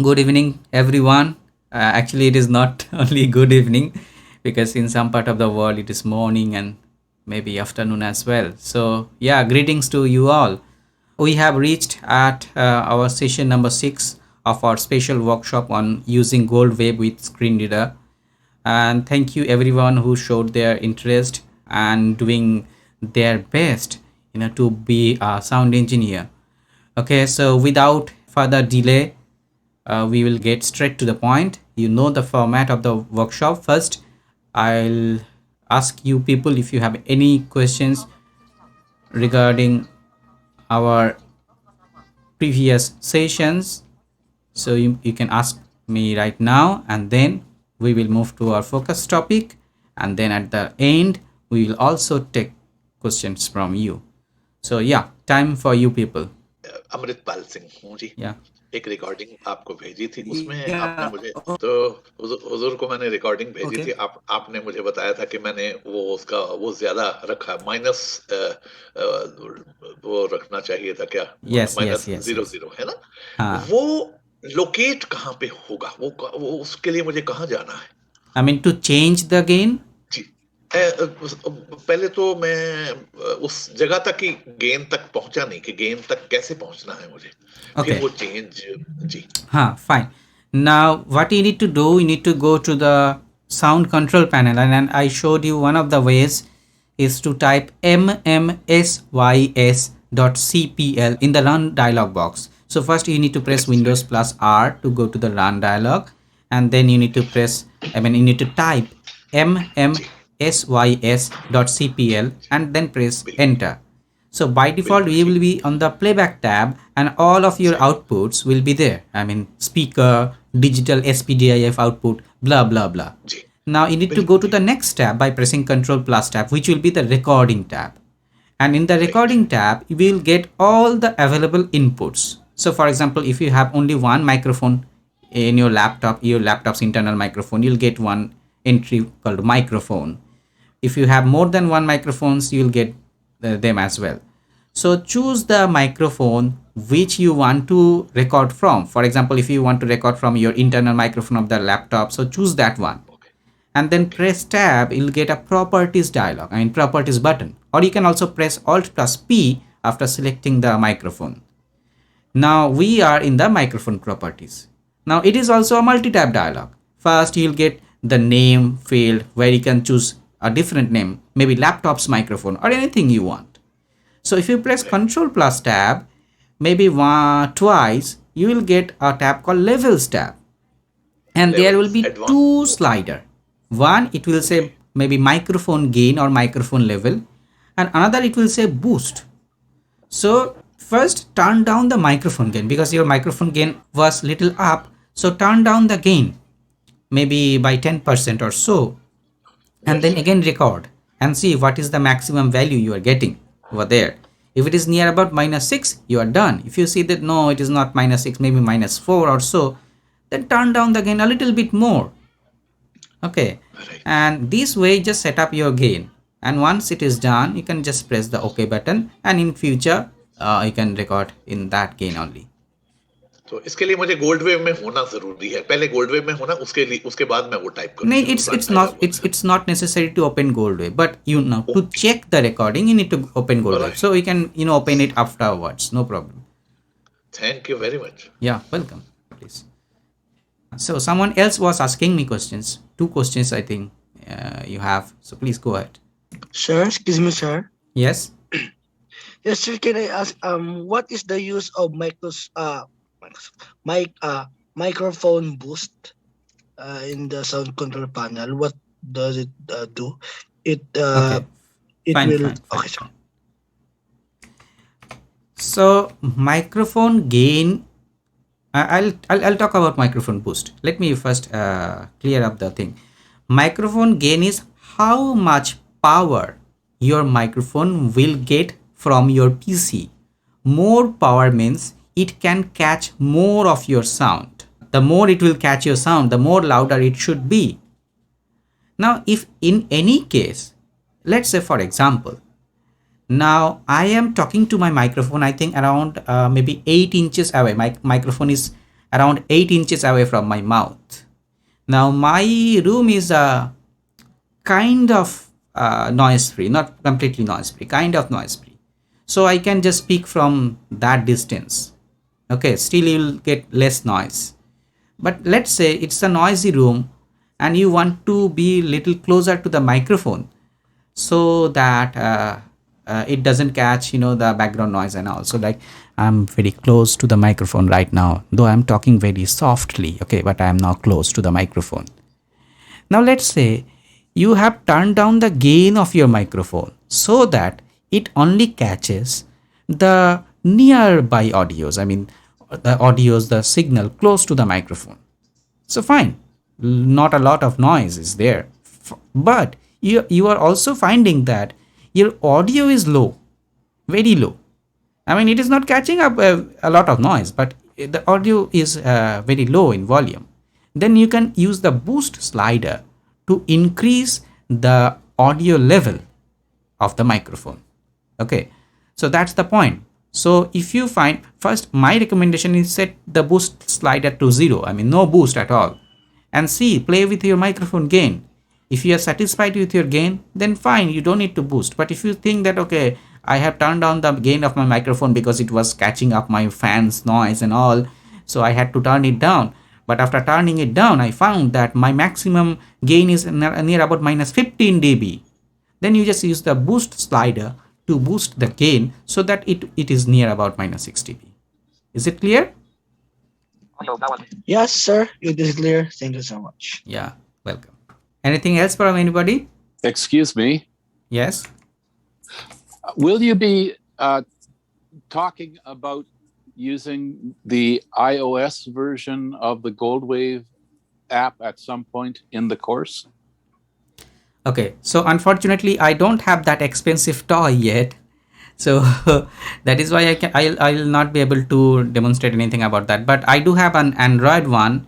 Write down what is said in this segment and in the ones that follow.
Good evening, everyone. Actually, it is not only good evening because in some part of the world it is morning and maybe afternoon as well. So, yeah, greetings to you all. We have reached at our session number 6 of our special workshop on using GoldWave with screen reader. And thank you everyone who showed their interest and doing their best, to be a sound engineer. Okay, so without further delay, we will get straight to the point. You know the format of the workshop. First, I'll ask you people if you have any questions regarding our previous sessions. So you can ask me right now, and then we will move to our focus topic. And then at the end, we will also take questions from you. So, yeah, time for you people. Amritpal Singh हूँ जी। Yeah. एक recording आपको भेजी थी, उसमें आपने Yeah. मुझे तो हुजूर को मैंने रिकॉर्डिंग भेजी थी। Okay. आपने मुझे बताया था कि मैंने वो ज्यादा रखा, माइनस वो रखना चाहिए था क्या, Yes, yes, minus yes, zero yes. Zero है ना। हाँ. वो लोकेट कहाँ पे होगा, वो उसके लिए मुझे कहाँ जाना है? I mean, to change the gain. जी। पहले तो मैं उस जगह तक ही गेंद तक पहुंचा नहीं कि गेंद तक कैसे पहुंचना है मुझे, फिर Okay. वो चेंज। जी। Fine. Now, what you need to do, you need to go to the sound control panel, and I showed you one of the ways is to type mmsys.cpl in the run dialog box. So first you need to press Yes, Windows plus R to go to the run dialog, and then you need to press, you need to type जी, mmsys.cpl and then press बिल्कुल, enter. So by default, बिल्कुल we will ठीक। be on the playback tab and all of your सही। outputs will be there. I mean, speaker, digital SPDIF output, blah, blah, blah. जी, Now you need to go बिल्कुल to the ठीक। next tab by pressing Control plus tab, which will be the recording tab. And in the right. recording tab, you will get all the available inputs. So for example, if you have only one microphone in your laptop's internal microphone, you'll get one entry called microphone. If you have more than one microphones, you'll get them as well. So choose the microphone which you want to record from. For example, if you want to record from your internal microphone of the laptop, so choose that one okay, and then okay, press tab. You'll get a properties dialog, properties button, or you can also press alt plus P after selecting the microphone. Now we are in the microphone properties. Now it is also a multi-tab dialog. First you'll get the name field where you can choose a different name, maybe laptop's microphone or anything you want. So if you press right, Control plus tab, maybe twice, you will get a tab called Levels tab, and there will levels, be two advance. Okay, slider. One it will okay, say maybe microphone gain or microphone level, and another it will say boost. So first turn down the microphone gain because your microphone gain was little up. So turn down the gain maybe by 10% or so, and then right, again record and see what is the maximum value you are getting over there. If it is near about -6, you are done. If you see that no, it is not -6, maybe -4 or so, then turn down the gain a little bit more. Okay, right. and this way just set up your gain, and once it is done, you can just press the OK button, and in future you can record in that gain only. तो इसके लिए मुझे gold wave में होना जरूरी है, पहले gold wave में होना, उसके लिए उसके बाद मैं वो टाइप करूं No, जो run it's not dialogue it's box है। it's not necessary to open GoldWave, but to okay, check the recording, you need to open GoldWave. Right. So you can open it afterwards, no problem. Thank you very much. Yeah, welcome, please. So someone else was asking me questions. Two questions I think you have. So please go ahead. Sir, excuse me, sir. Yes. Yes, sir. Can I ask, what is the use of mic, microphone boost, in the sound control panel? What does it do? It Okay. it Fine. will Fine. okay, Fine. sir. Fine. So microphone gain. I'll talk about microphone boost. Let me first clear up the thing. Microphone gain is how much power your microphone will get from your PC. More power means it can catch more of your sound. The more it will catch your sound, the more louder it should be. Now, if in any case, let's say for example, now I am talking to my microphone, I think around maybe 8 inches away. My microphone is around 8 inches away from my mouth. Now my room is a kind of noise free, not completely noise free, kind of noise free. So I can just speak from that distance. Okay, still you will get less noise. But let's say it's a noisy room and you want to be little closer to the microphone so that it doesn't catch the background noise and all. So like I'm very close to the microphone right now, though I'm talking very softly, okay, but I am now close to the microphone. Now let's say you have turned down the gain of your microphone so that it only catches the nearby audios, I mean the audios, the signal close to the microphone. So fine, not a lot of noise is there, but you are also finding that your audio is low, very low. I mean, it is not catching up a lot of noise, but the audio is very low in volume. Then you can use the boost slider to increase the audio level of the microphone. Okay, so that's the point. So if you find, first my recommendation is set the boost slider to 0, I mean no boost at all, and see, play with your microphone gain. If you are satisfied with your gain, then fine, you don't need to boost. But if you think that, okay, I have turned down the gain of my microphone because it was catching up my fans noise and all, so I had to turn it down. But after turning it down, I found that my maximum gain is near about minus 15 dB. Then you just use the boost slider to boost the gain so that it is near about minus 6 dB. Is it clear? Yes, sir. It is clear. Thank you so much. Yeah, welcome. Anything else from anybody? Excuse me. Yes. Will you be talking about using the iOS version of the GoldWave app at some point in the course? Okay, so unfortunately I don't have that expensive toy yet, so that is why I'll not be able to demonstrate anything about that. But I do have an Android one,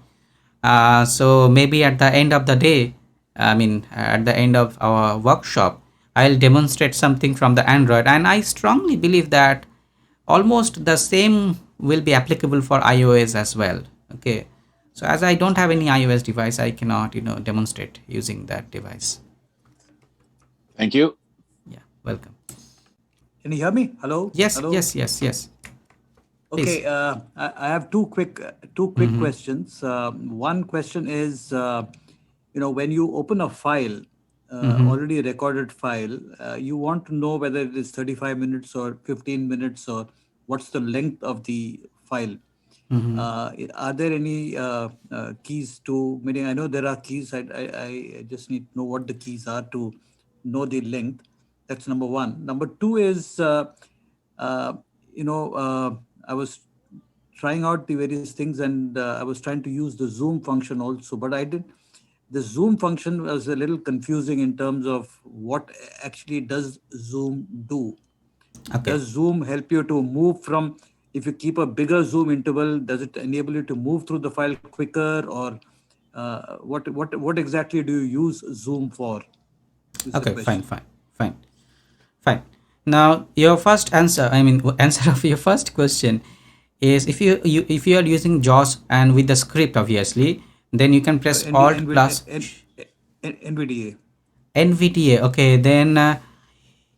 so maybe at the end of the day, I mean at the end of our workshop, I'll demonstrate something from the Android, and I strongly believe that almost the same will be applicable for iOS as well. Okay, so as I don't have any iOS device, I cannot demonstrate using that device. Thank you. Yeah, welcome. Can you hear me? Hello? Yes, Hello? yes. Please. Okay, I have two quick questions. One question is, when you open a file, already recorded file, you want to know whether it is 35 minutes or 15 minutes or what's the length of the file. Are there any keys to, meaning I know there are keys, I just need to know what the keys are to know the length. That's number one. Number two is, I was trying out the various things, and I was trying to use the zoom function also, but the zoom function was a little confusing in terms of what actually does zoom do. Okay. Does zoom help you to move from, if you keep a bigger zoom interval, does it enable you to move through the file quicker, or what exactly do you use zoom for? Okay, fine. Now your first answer, answer of your first question is, if you are using JAWS and with the script, obviously, then you can press Alt plus NVDA. NVDA. Okay, then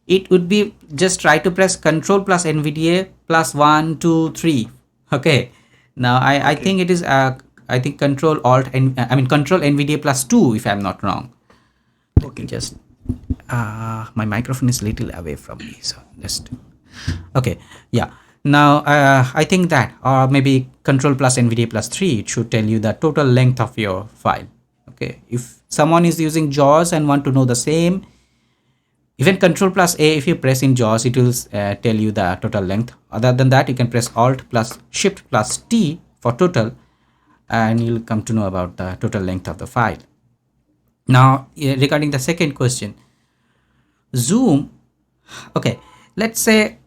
it would be just try to press Control plus NVDA plus 1, 2, 3. Okay. Now I think it is I think Control Alt and Control NVDA plus 2 if I'm not wrong. Okay. Just my microphone is little away from me, so just okay. Yeah. Now I think that, or maybe Control plus NVDA plus 3, it should tell you the total length of your file. Okay. If someone is using JAWS and want to know the same, even Control plus A, if you press in JAWS, it will tell you the total length. Other than that, you can press Alt plus Shift plus T for total, and you'll come to know about the total length of the file. Now, regarding the second question, zoom. Okay, let's say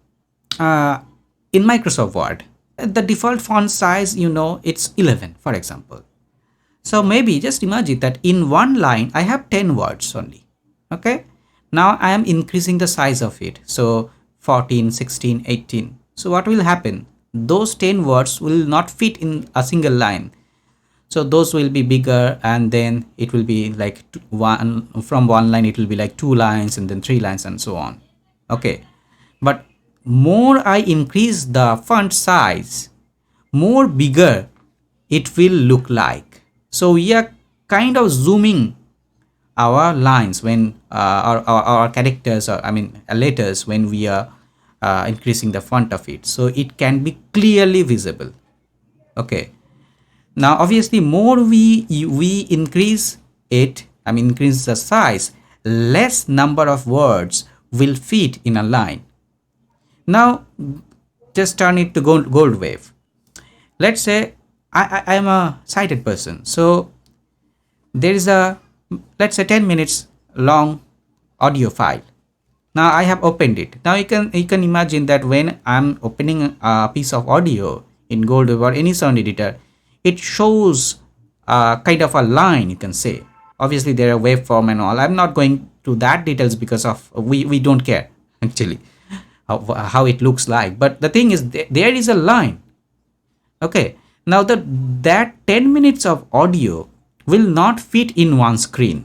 in Microsoft Word, the default font size, it's 11, for example. So maybe just imagine that in one line, I have 10 words only. Okay. Now I am increasing the size of it. So 14, 16, 18. So what will happen? those 10 words will not fit in a single line. So those will be bigger, and then it will be like from one line it will be like 2 lines, and then 3 lines, and so on. Okay, but more I increase the font size, more bigger it will look like. So we are kind of zooming our lines when our characters, or I mean letters, when we are increasing the font of it, so it can be clearly visible. Okay, now obviously more we increase it, I mean increase the size, less number of words will fit in a line. Now just turn it to GoldWave. Let's say I am a sighted person, so there is a, let's say, 10 minutes long audio file. Now I have opened it. Now you can imagine that when I'm opening a piece of audio in GoldWave or any sound editor, it shows kind of a line, you can say. Obviously there are waveform and all. I'm not going to that details because of we don't care actually how it looks like. But the thing is, there is a line. Okay, now that 10 minutes of audio will not fit in one screen.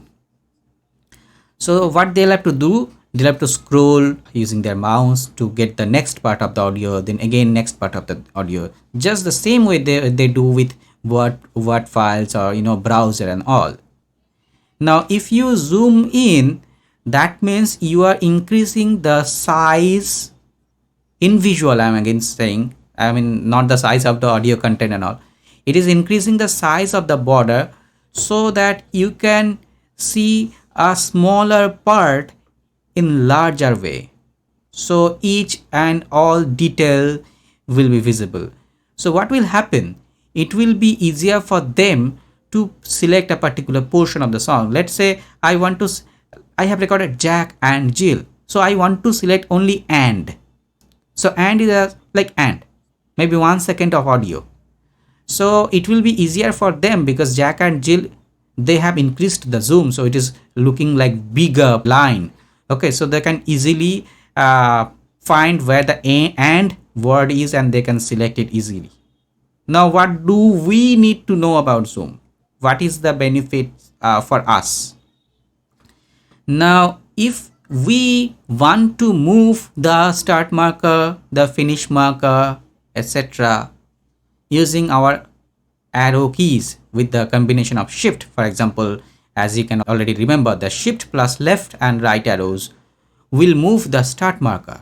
So what they'll have to do, they'll have to scroll using their mouse to get the next part of the audio, then again next part of the audio, just the same way they do with Word files or browser and all. Now if you zoom in, that means you are increasing the size in visual. I'm again saying, I mean not the size of the audio content and all. It is increasing the size of the border so that you can see a smaller part in larger way. So each and all detail will be visible. So what will happen? It will be easier for them to select a particular portion of the song. Let's say I have recorded Jack and Jill. So I want to select only and. So and is like and, maybe 1 second of audio. So it will be easier for them because Jack and Jill, they have increased the zoom, so it is looking like bigger line. Okay, so they can easily find where the and word is, and they can select it easily. Now what do we need to know about zoom? What is the benefit for us? Now if we want to move the start marker, the finish marker, etc., using our arrow keys with the combination of shift, for example, as you can already remember, the shift plus left and right arrows will move the start marker.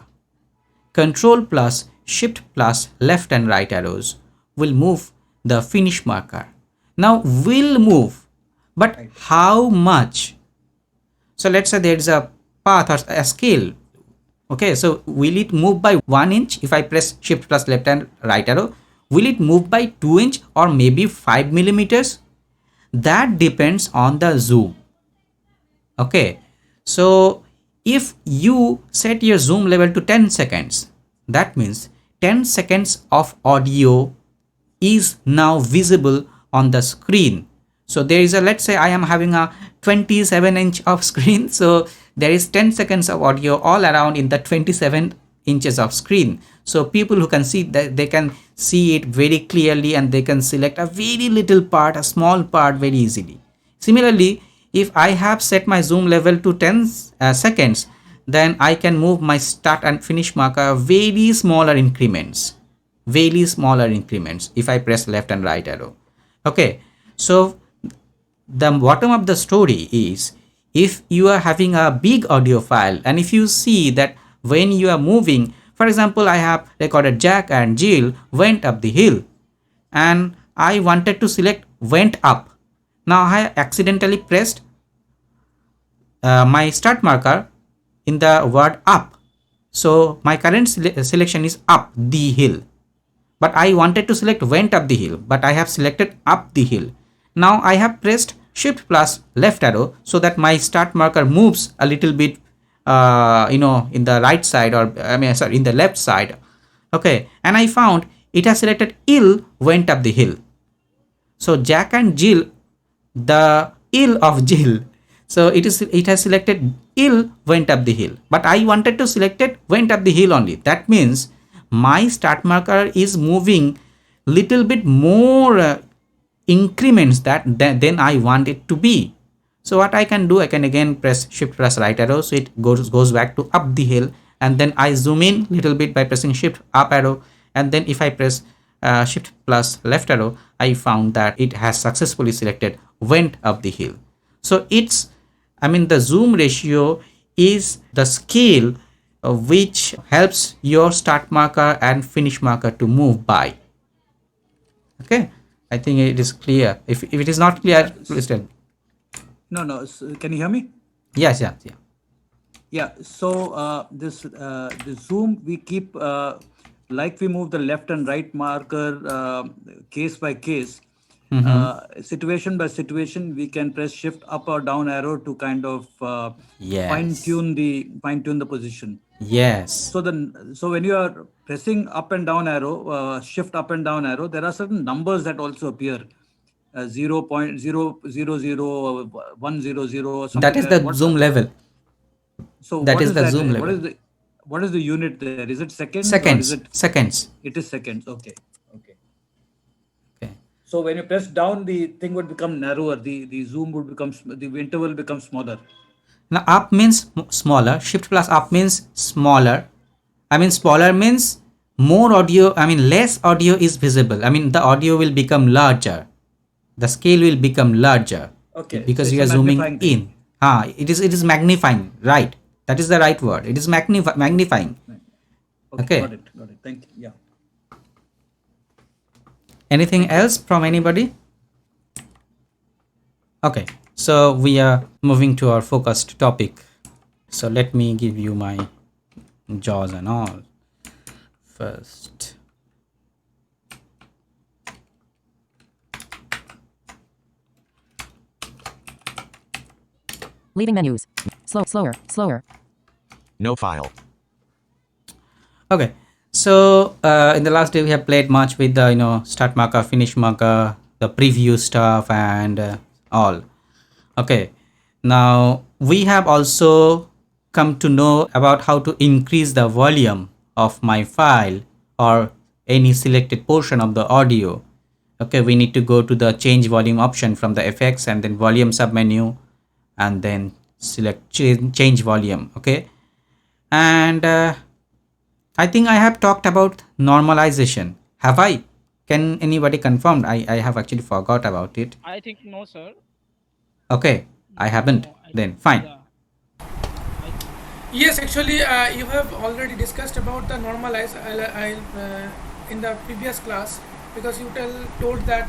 Control plus shift plus left and right arrows will move the finish marker. Now will move, but how much? So let's say there is a path or a scale. Okay, so will it move by 1 inch if I press shift plus left and right arrow? Will it move by 2 inch or maybe 5 millimeters? That depends on the zoom. Okay, so if you set your zoom level to 10 seconds, that means 10 seconds of audio is now visible on the screen. So there is a, let's say I am having a 27 inch of screen, so there is 10 seconds of audio all around in the 27 inches of screen. So people who can see that, they can see it very clearly, and they can select a very little part, a small part, very easily. Similarly, if I have set my zoom level to 10 seconds, then I can move my start and finish marker very smaller increments if I press left and right arrow. Okay, so the bottom of the story is, if you are having a big audio file, and if you see that when you are moving, for example, I have recorded Jack and Jill went up the hill, and I wanted to select went up. Now I accidentally pressed my start marker in the word up. So my current selection is up the hill, but I wanted to select went up the hill, but I have selected up the hill. Now I have pressed shift plus left arrow so that my start marker moves a little bit in the right side, or in the left side. Okay, and I found it has selected ill went up the hill. So Jack and Jill, the ill of Jill, so it has selected ill went up the hill, but I wanted to select it went up the hill only. That means my start marker is moving little bit more increments than I want it to be. So what I can do, I can again press shift plus right arrow, so it goes back to up the hill, and then I zoom in little bit by pressing shift up arrow, and then if I press shift plus left arrow, I found that it has successfully selected went up the hill. So it's, I mean, the zoom ratio is the scale which helps your start marker and finish marker to move by. Okay, I think it is clear. If it is not clear, please tell me. No. Can you hear me? Yes. Yeah. So this zoom we keep like we move the left and right marker case by case, situation by situation. We can press shift up or down arrow to kind of Yes. fine tune the position. Yes. So when you are pressing up and down arrow, shift up and down arrow, there are certain numbers that also appear. 0.000 100 or something. That is the zoom level. So that what is the zoom what level. What is the unit there? Is it seconds? Seconds. Or is it Seconds. It is seconds. Okay. So when you press down, the thing would become narrower. The zoom would become, the interval becomes smaller. Now up means smaller. Shift plus up means smaller. I mean smaller means more audio. I mean less audio is visible. I mean the audio will become larger. The scale will become larger. Okay. Because so you are zooming in. It is magnifying. Right. That is the right word. It is magnifying. Okay. Got it. Thank you. Yeah. Anything else from anybody? Okay. So we are moving to our focused topic. So let me give you my JAWS and all first. Leaving menus. Slower. No file. Okay. So in the last day we have played much with the start marker, finish marker, the preview stuff and all. Okay. Now we have also come to know about how to increase the volume of my file or any selected portion of the audio. Okay, we need to go to the change volume option from the effects and then volume submenu, and then select change volume. Okay, and I think I have talked about normalization. Have I? Can anybody confirm? I have actually forgot about it. I think no, sir. Okay, I haven't. Then fine. Yeah. Yes, actually, you have already discussed about the normalize in the previous class, because you told that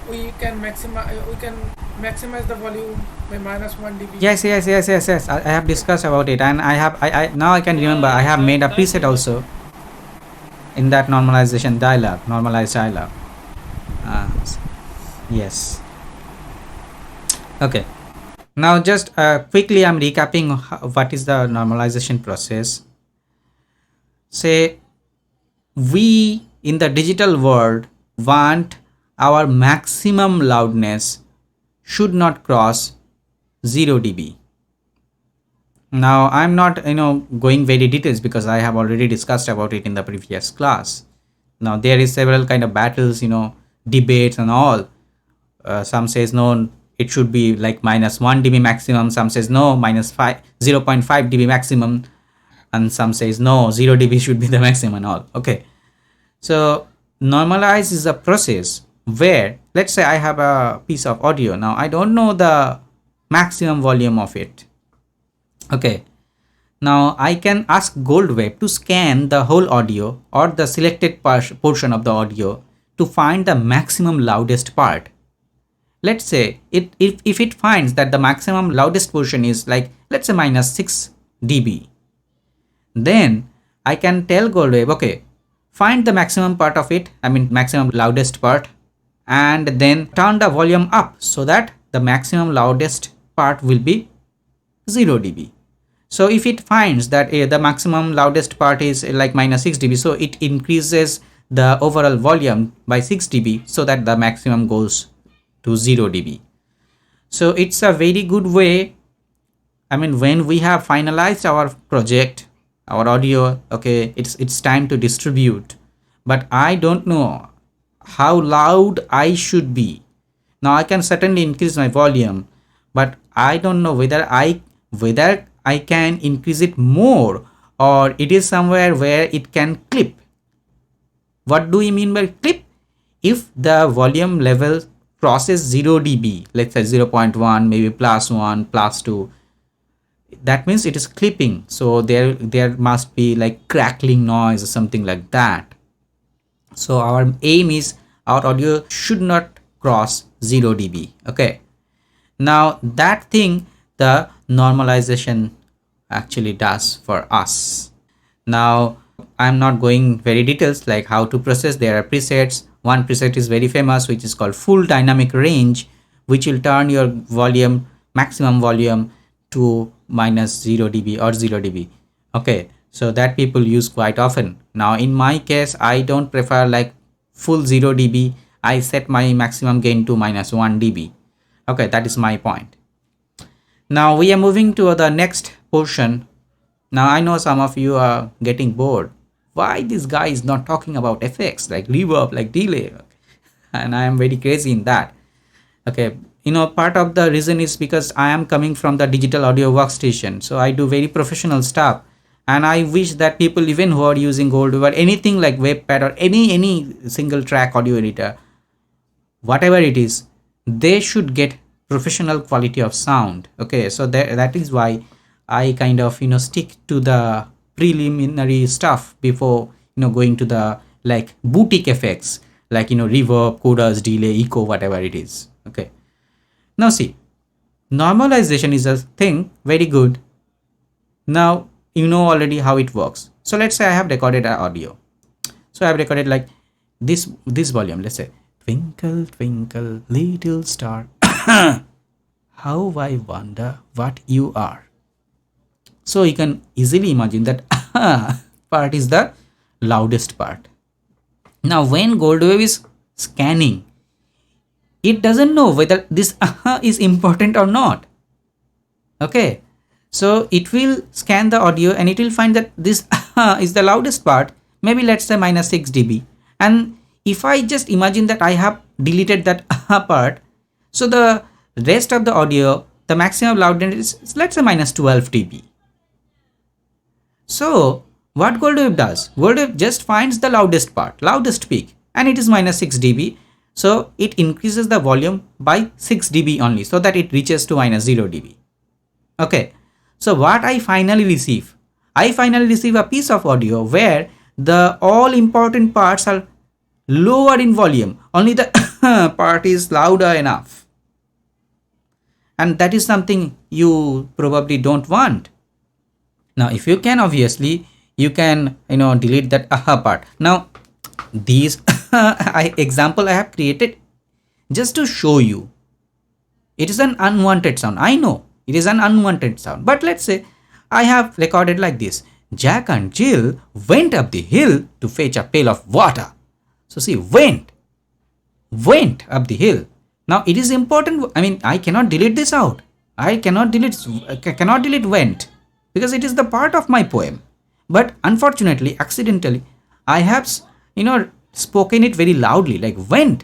we can maximize the volume by -1 dB. Yes. I have discussed about it, and I now I can remember. I have made a preset also in that normalization dialog, normalized dialog. Yes. Okay. Now just quickly I'm recapping what is the normalization process. Say we in the digital world want our maximum loudness should not cross 0 dB. Now I'm not going very details because I have already discussed about it in the previous class. Now there is several kind of battles, debates and all. Some says no, it should be like -1 dB maximum. Some says no, -0.5 dB maximum, and some says no, 0 dB should be the maximum and all. Okay, so normalize is a process where, let's say I have a piece of audio. Now I don't know the maximum volume of it. Okay, now I can ask GoldWave to scan the whole audio or the selected portion of the audio to find the maximum loudest part. Let's say if it finds that the maximum loudest portion is like, let's say -6 dB, then I can tell GoldWave, okay, find the maximum part of it, I mean maximum loudest part, and then turn the volume up so that the maximum loudest part will be 0 dB. So if it finds that the maximum loudest part is like -6 dB, so it increases the overall volume by 6 dB so that the maximum goes to 0 dB. So it's a very good way. I mean, when we have finalized our project, our audio, okay, it's time to distribute, but I don't know how loud I should be. Now I can certainly increase my volume, but I don't know whether I can increase it more, or it is somewhere where it can clip. What do we mean by clip? If the volume level crosses 0 dB, let's say 0.1, maybe +1, +2, that means it is clipping. So there must be like crackling noise or something like that. So our aim is our audio should not cross 0 dB. Okay. Now that thing the normalization actually does for us. Now I'm not going very details like how to process. There are presets. One preset is very famous, which is called full dynamic range, which will turn your volume, maximum volume, to -0 dB or 0 dB. Okay, so that people use quite often. Now in my case, I don't prefer like full 0 dB. I set my maximum gain to -1 dB. Okay, that is my point. Now we are moving to the next portion. Now I know some of you are getting bored. Why this guy is not talking about effects like reverb, like delay? And I am very crazy in that. Okay, part of the reason is because I am coming from the digital audio workstation. So I do very professional stuff. And I wish that people even who are using GoldWave or anything like WebPad or any single track audio editor, whatever it is, they should get professional quality of sound. Okay, so that is why I kind of stick to the preliminary stuff before going to the like boutique effects like reverb, chorus, delay, echo, whatever it is. Okay, now see, normalization is a thing very good. Now you know already how it works. So let's say I have recorded an audio. So I have recorded like this volume. Let's say twinkle twinkle little star, how I wonder what you are. So you can easily imagine that part is the loudest part. Now when GoldWave is scanning, it doesn't know whether this is important or not. Okay, so it will scan the audio and it will find that this is the loudest part, maybe let's say -6 dB. And if I just imagine that I have deleted that part, so the rest of the audio, the maximum loudness is let's say -12 dB. So what GoldWave does, GoldWave just finds the loudest part, loudest peak, and it is -6 dB. So it increases the volume by 6 dB only, so that it reaches to -0 dB. Okay, so what I finally receive a piece of audio where the all important parts are lower in volume, only the part is louder enough. And that is something you probably don't want. Now if you can, obviously you can delete that part. Now these example I have created just to show you it is an unwanted sound. I know it is an unwanted sound, but let's say I have recorded like this: Jack and Jill went up the hill to fetch a pail of water. So see, went up the hill. Now it is important. I mean, I cannot delete this out. I cannot delete went, because it is the part of my poem. But unfortunately, accidentally, I have spoken it very loudly, like went.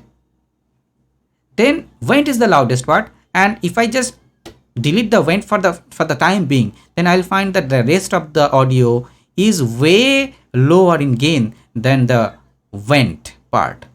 Then went is the loudest part, and if I just delete the went for the time being, then I'll find that the rest of the audio is way lower in gain than the went part.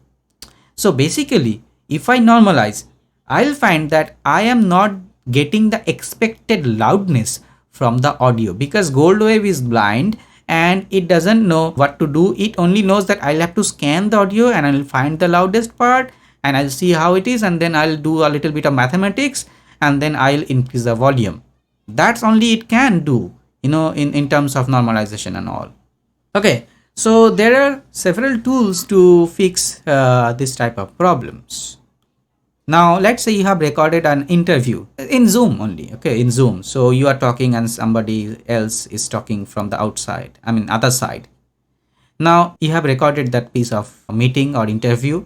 So basically, if I normalize, I'll find that I am not getting the expected loudness from the audio, because GoldWave is blind and it doesn't know what to do. It only knows that I'll have to scan the audio and I'll find the loudest part and I'll see how it is, and then I'll do a little bit of mathematics and then I'll increase the volume. That's only it can do, in terms of normalization and all. Okay, so there are several tools to fix this type of problems. Now let's say you have recorded an interview in Zoom only, okay, in Zoom. So you are talking and somebody else is talking from the outside, other side. Now you have recorded that piece of meeting or interview.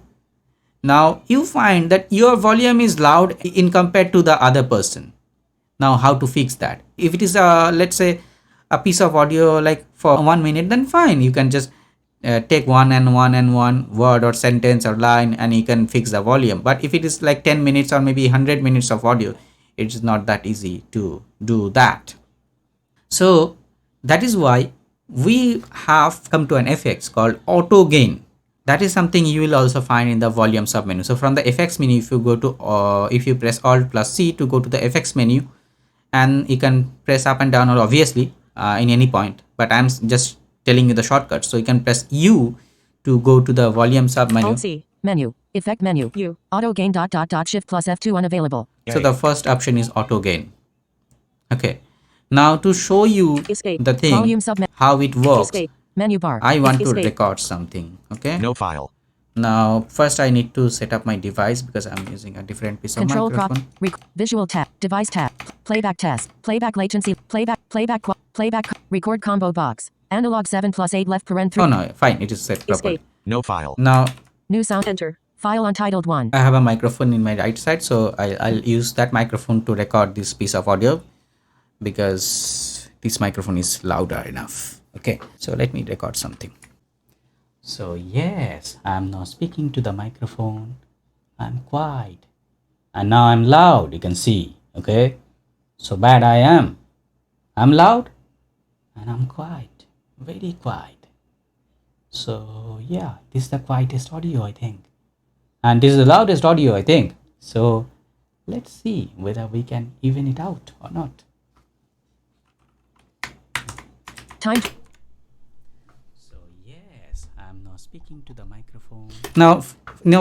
Now you find that your volume is loud in compared to the other person. Now how to fix that? If it is let's say a piece of audio like for 1 minute, then fine, you can just take one word or sentence or line and you can fix the volume. But if it is like 10 minutes or maybe 100 minutes of audio, it's not that easy to do that. So that is why we have come to an effects called auto gain. That is something you will also find in the volume submenu. So from the effects menu, if you go to if you press Alt plus C to go to the effects menu, and you can press up and down or obviously in any point, but I'm just telling you the shortcut. So you can press U to go to the volume submenu. Alt C. Menu. Effect menu. U. Auto gain shift plus F2 unavailable. So the first option is auto gain. Okay. Now to show you Escape. the thing, Volume submenu. how it works, Escape. Menu bar. I want to Escape. record something. Okay. No file. Now first I need to set up my device because I'm using a different piece of Control crop. microphone. Visual tab. Device tab. Playback test. Playback latency. Playback. Record combo box. Analog 7 plus 8 left paren 3. Oh no, fine, it is set properly. Escape. No file. Now New sound. Enter. File untitled 1. I have a microphone in my right side, so I'll use that microphone to record this piece of audio because this microphone is louder enough. Okay, so let me record something. So yes, I'm now speaking to the microphone. I'm quiet, and now I'm loud. You can see. Okay, so bad I am. I'm loud, and I'm quiet, very quiet. So yeah, this is the quietest audio, I think. And this is the loudest audio, I think. So let's see whether we can even it out or not. Time. So yes, I'm now speaking to the microphone. Now,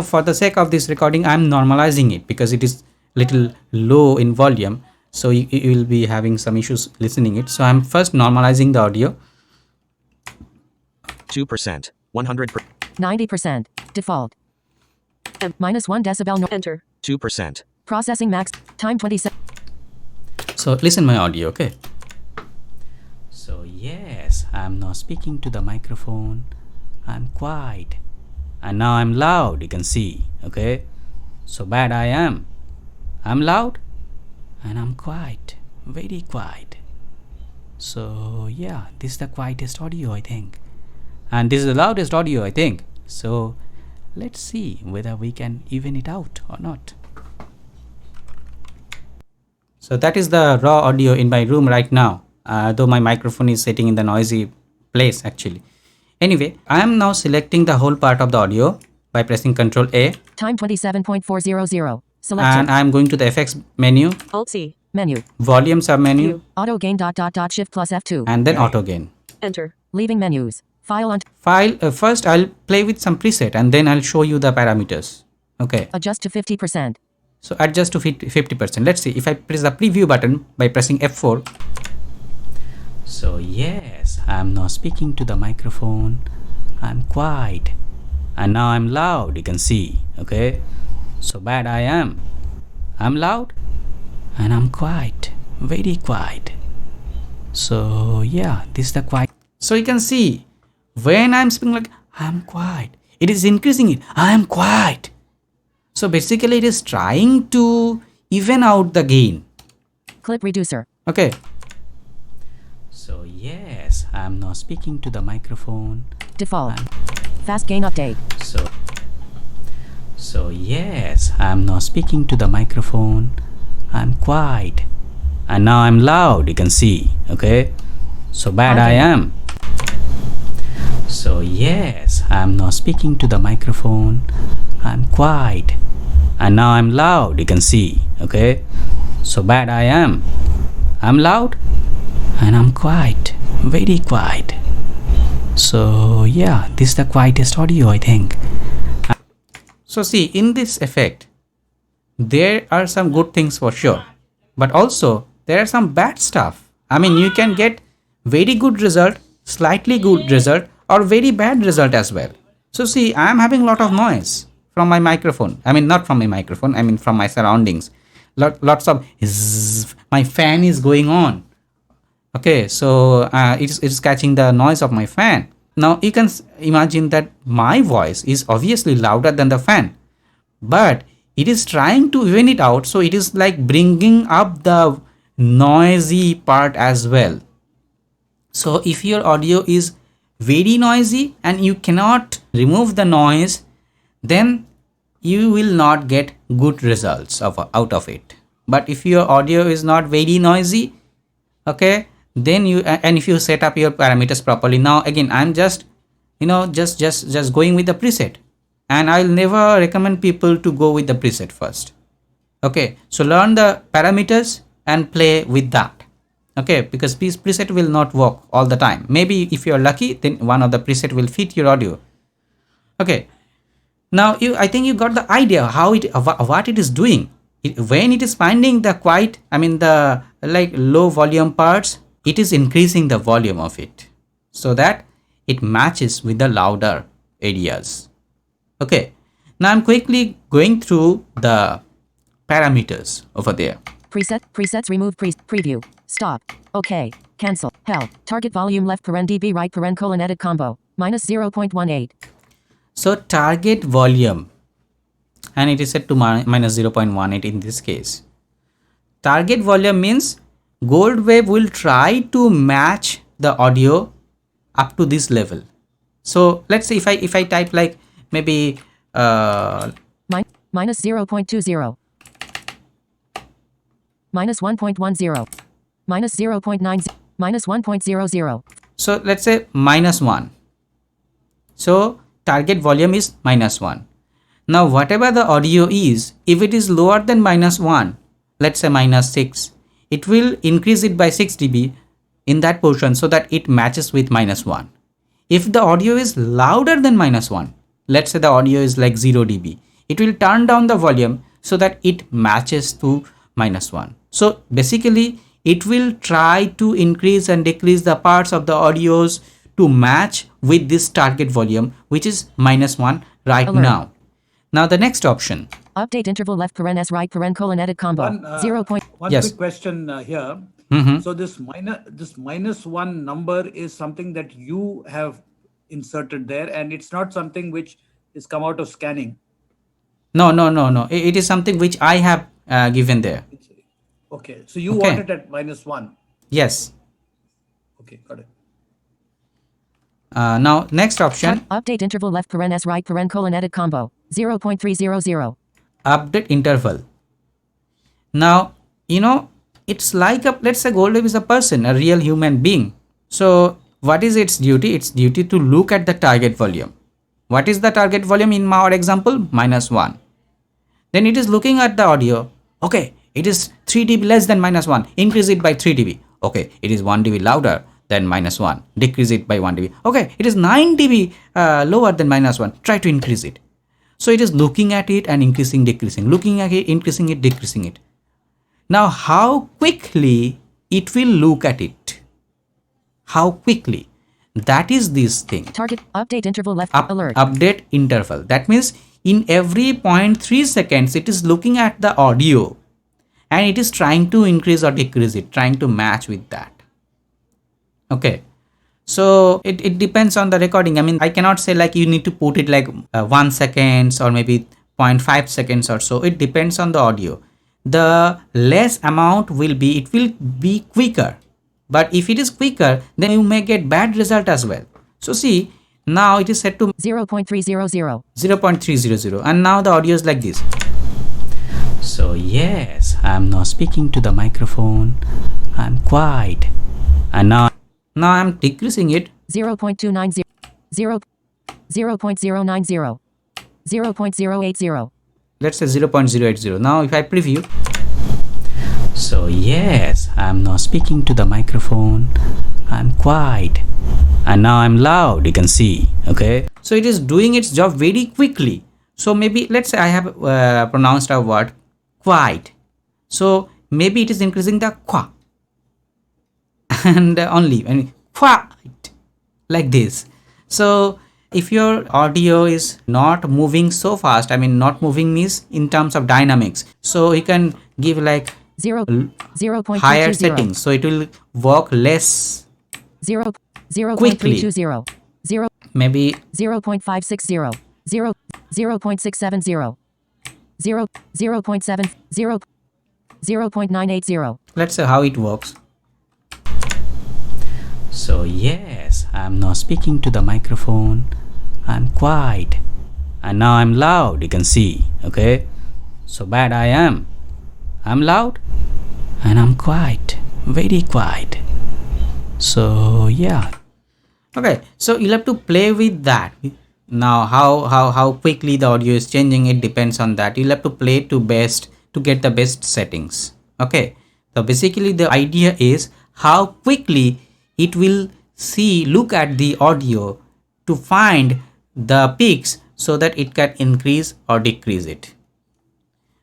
for the sake of this recording, I'm normalizing it because it is little low in volume. So you will be having some issues listening it. So I'm first normalizing the audio. 2%. 100%. 90%. Default. -1 decibel. No. Enter. 2%. Processing max. Time 27. So listen my audio, okay? So yes, I'm now speaking to the microphone. I'm quiet, and now I'm loud. You can see, okay? So bad I am. I'm loud, and I'm quiet, very quiet. So yeah, this is the quietest audio, I think, and this is the loudest audio, I think. So let's see whether we can even it out or not. So that is the raw audio in my room right now, though my microphone is sitting in the noisy place actually. Anyway, I am now selecting the whole part of the audio by pressing Ctrl A. Time 27.400. Select. And I am going to the effects menu. Alt C. Menu. Volume submenu. Auto gain shift plus F2. And then auto gain. Enter. Leaving menus. File on. First I'll play with some preset and then I'll show you the parameters. Okay. Adjust to 50%. So adjust to 50%. Let's see if I press the preview button by pressing F4. So yes, I'm now speaking to the microphone. I'm quiet, and now I'm loud. You can see, okay? So bad I am. I'm loud, and I'm quiet, very quiet. So yeah, this is the quiet. So you can see when I'm speaking like I'm quiet, it is increasing it. I am quiet. So basically it is trying to even out the gain. Clip reducer. Okay. So yes, I'm now speaking to the microphone. Default. Fast gain update. So yes, I'm now speaking to the microphone. I'm quiet, and now I'm loud. You can see, okay? So bad I am. So yes, I'm now speaking to the microphone. I'm quiet, and now I'm loud. You can see, okay? So bad I am. I'm loud, and I'm quiet, very quiet. So yeah, this is the quietest audio, I think. So see, in this effect, there are some good things for sure, but also there are some bad stuff. I mean, you can get very good result, slightly good result, or very bad result as well. So see, I am having a lot of noise from my microphone. I mean, not from my microphone, I mean from my surroundings. Lots of zzz, my fan is going on. Okay, so it's catching the noise of my fan. Now you can imagine that my voice is obviously louder than the fan, but it is trying to even it out, so it is like bringing up the noisy part as well. So if your audio is very noisy and you cannot remove the noise, then you will not get good results out of it. But if your audio is not very noisy, okay, then and if you set up your parameters properly. Now again, I'm just just going with the preset, and I'll never recommend people to go with the preset first. Okay, so learn the parameters and play with that. Okay, because this preset will not work all the time. Maybe if you're lucky, then one of the preset will fit your audio. Okay, now I think you got the idea how what it is doing. When it is finding the the like low volume parts, it is increasing the volume of it so that it matches with the louder areas. Okay, now I'm quickly going through the parameters over there. Presets remove preview. Stop. Okay. Cancel. Hell. Target volume left dB right edit combo. Minus 0.18. So target volume, and it is set to minus 0.18 in this case. Target volume means GoldWave will try to match the audio up to this level. So let's say if I type like maybe minus 0.20. Minus 1.10. Minus 0.90. Minus 1.00. So let's say minus 1. So target volume is minus 1. Now whatever the audio is, if it is lower than minus 1, let's say minus 6, it will increase it by 6 dB in that portion so that it matches with minus 1. If the audio is louder than minus 1, let's say the audio is like 0 dB, it will turn down the volume so that it matches to minus 1. So basically it will try to increase and decrease the parts of the audios to match with this target volume, which is minus 1 right Alert. now. Now the next option. Update interval left s right edit combo. One Yes. quick question here. Mhm. So this minus 1 number is something that you have inserted there, and it's not something which is come out of scanning. No. It is something which I have given there. Okay, so you Okay. want it at minus 1. Yes. Okay, got it. Now next option. Update interval left s right edit combo. 0.300. Update interval. Now it's like let's say GoldWave is a person, a real human being. So what is its duty? Its duty to look at the target volume. What is the target volume in our example? Minus 1. Then it is looking at the audio. Okay, it is 3 dB less than minus 1. Increase it by 3 dB. Okay, it is 1 dB louder than minus 1. Decrease it by 1 dB. Okay, it is 9 dB lower than minus 1. Try to increase it. So it is looking at it and increasing, decreasing, looking at it, increasing it, decreasing it. Now how quickly it will look at it? How quickly? That is this thing. Target update interval left alert. Update interval. That means in every 0.3 seconds it is looking at the audio and it is trying to increase or decrease it, trying to match with that. Okay. So it depends on the recording. I mean, I cannot say like you need to put it like 1 second or maybe 0.5 seconds or so. It depends on the audio. The less amount will be, it will be quicker. But if it is quicker, then you may get bad result as well. So see, now it is set to 0.300. 0.300 and now the audio is like this. So yes, I am now speaking to the microphone. I am quiet. And now I am decreasing it. 0.290. 0.090. 0.080. Let's say 0.080. Now if I preview. So yes, I am now speaking to the microphone. I am quiet. And now I'm loud, you can see. Okay. So it is doing its job very quickly. So maybe let's say I have pronounced a word quiet. So maybe it is increasing the qua. And only quiet like this. So if your audio is not moving so fast, I mean not moving means in terms of dynamics, so you can give like 0.220. higher settings, so it will work less 0.320. 0 maybe 0.560. 0.670. 0.7 0.980. let's say how it works. So Yes, I'm now speaking to the microphone. I'm quiet. And now I'm loud, you can see. Okay? So bad I am. I'm loud and I'm quiet. Very quiet. So yeah. Okay, so you'll have to play with that. Now how quickly the audio is changing, it depends on that. You'll have to play to get the best settings. Okay, so basically the idea is how quickly it will look at the audio to find the peaks so that it can increase or decrease it.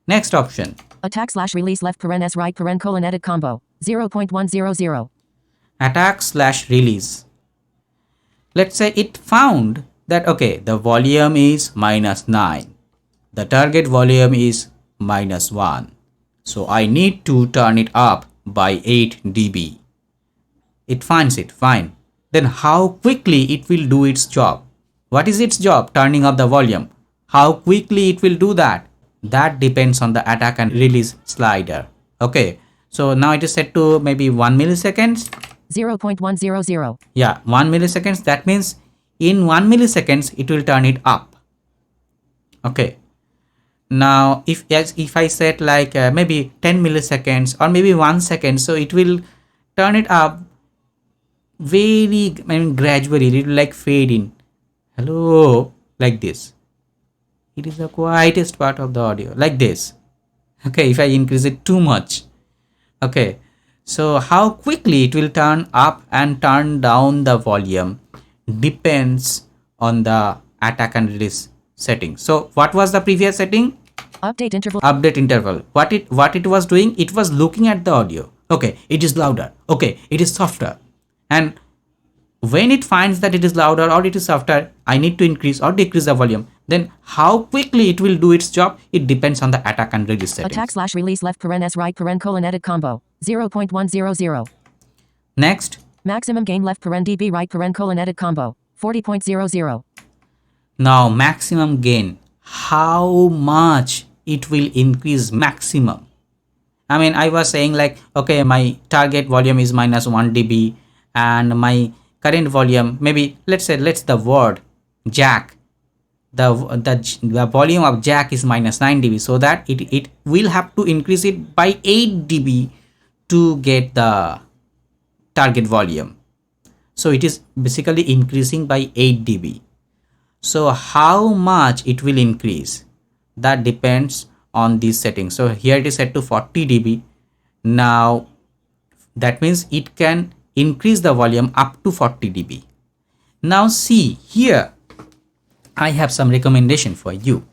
Next option. Attack/release left paren s right paren colon edit combo 0.100. Attack/release. Let's say it found that okay, the volume is -9, the target volume is -1, so I need to turn it up by 8 dB. It finds it, fine. Then how quickly it will do its job? What is its job? Turning up the volume. How quickly it will do that? That depends on the attack and release slider. Okay, so now it is set to maybe 1 milliseconds. 0.100. Yeah, 1 milliseconds. That means in 1 milliseconds it will turn it up. Okay. Now if I set like maybe 10 milliseconds or maybe 1 second, so it will turn it up very gradually. It will like fade in. Hello, like this. It is the quietest part of the audio, like this. Okay, if I increase it too much. Okay, so how quickly it will turn up and turn down the volume depends on the attack and release setting. So what was the previous setting? Update interval. Update interval. What it was doing, it was looking at the audio. Okay, it is louder. Okay, it is softer. And when it finds that it is louder or it is softer, I need to increase or decrease the volume. Then how quickly it will do its job, it depends on the attack and release settings. Attack/release left paren s right paren colon edit combo 0.100. Next. Maximum gain left paren dB right paren colon edit combo 40.00. Now maximum gain, how much it will increase maximum? I mean, I was saying like, okay, my target volume is -1 dB and my current volume, maybe let's the word jack, the volume of jack is -9 dB, so that it will have to increase it by 8 dB to get the target volume. So it is basically increasing by 8 dB. So how much it will increase, that depends on these settings. So here it is set to 40 dB. Now that means it can increase the volume up to 40 dB. Now see here, I have some recommendation for you.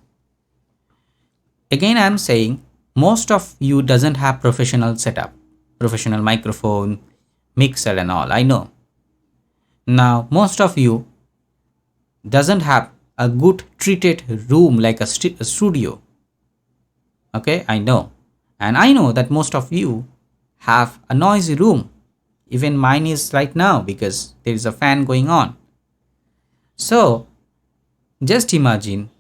Again, I am saying most of you doesn't have professional setup, professional microphone, mixer and all, I know. Now most of you doesn't have a good treated room like a studio. Okay, I know. And I know that most of you have a noisy room. Even mine is right now because there is a fan going on. So just imagine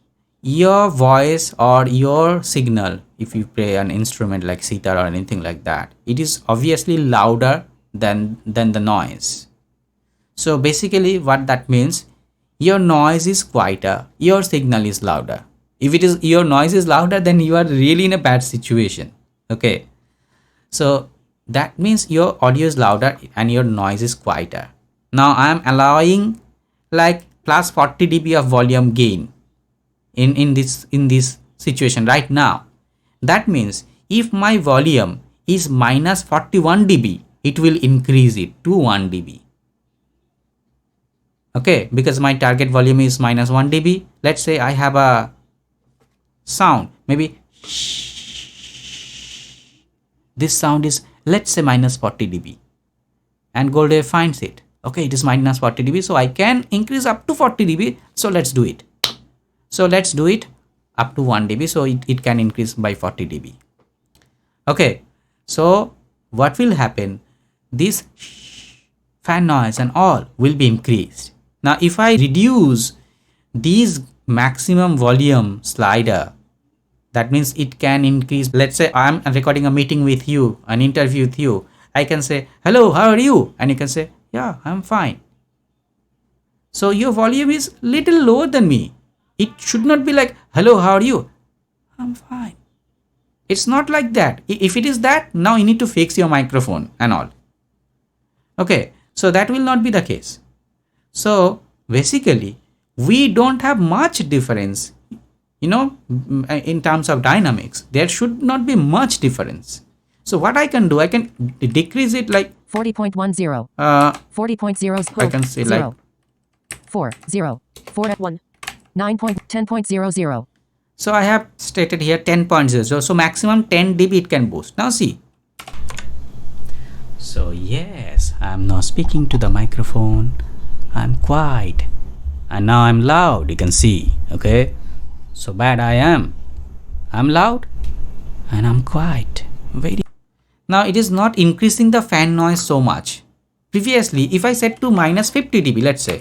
your voice or your signal, if you play an instrument like sitar or anything like that, it is obviously louder than the noise. So basically what that means, your noise is quieter, your signal is louder. If it is your noise is louder, then you are really in a bad situation. Okay, so that means your audio is louder and your noise is quieter. Now I am allowing like plus 40 dB of volume gain in this situation right now. That means if my volume is -41 dB, it will increase it to 1 dB. Okay, because my target volume is -1 dB. Let's say I have a sound, maybe this sound is, let's say, -40 dB, and GoldWave finds it. Okay, it is -40 dB, so I can increase up to 40 dB. So let's do it. So let's do it up to 1 dB, so it can increase by 40 dB. Okay, so what will happen? This fan noise and all will be increased. Now if I reduce these maximum volume slider, that means it can increase. Let's say I'm recording a meeting with you, an interview with you. I can say, hello, how are you? And you can say, yeah, I'm fine. So your volume is little lower than me. It should not be like, hello, how are you? I'm fine. It's not like that. If it is that, now you need to fix your microphone and all. Okay, so that will not be the case. So basically, we don't have much difference, in terms of dynamics. There should not be much difference. So what I can do, I can decrease it like 40.10, 40.0, I can say like 4, 0, 4 at 1, 9.10.00. So I have stated here 10.0. So maximum 10 dB it can boost. Now see. So yes, I'm now speaking to the microphone. I'm quiet. And now I'm loud. You can see. Okay. So bad I am. I'm loud and I'm quiet. Very. Now it is not increasing the fan noise so much. Previously, if I set to minus 50 dB, let's say.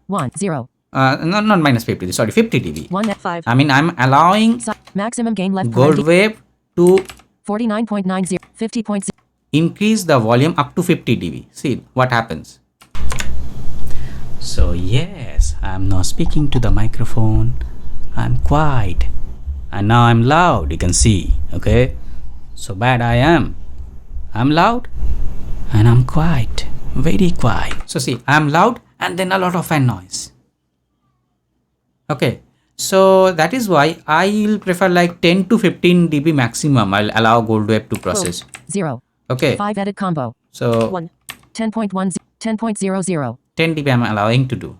1, 0. Not minus 50, sorry, 50 dB. 1 at 5. I mean, I'm allowing Maximum gain left. GoldWave to 49.90, 50.0. increase the volume up to 50 dB. See what happens. So yes, I'm now speaking to the microphone. I'm quiet. And now I'm loud. You can see. Okay. So bad I am. I'm loud and I'm quiet. Very quiet. So see, I'm loud and then a lot of fan noise. Okay. So that is why I will prefer like 10 to 15 dB maximum. I'll allow GoldWave to process. 0. Okay. 5 edit combo. So 1. 10.10, 10.00. 10 dB I'm allowing to do.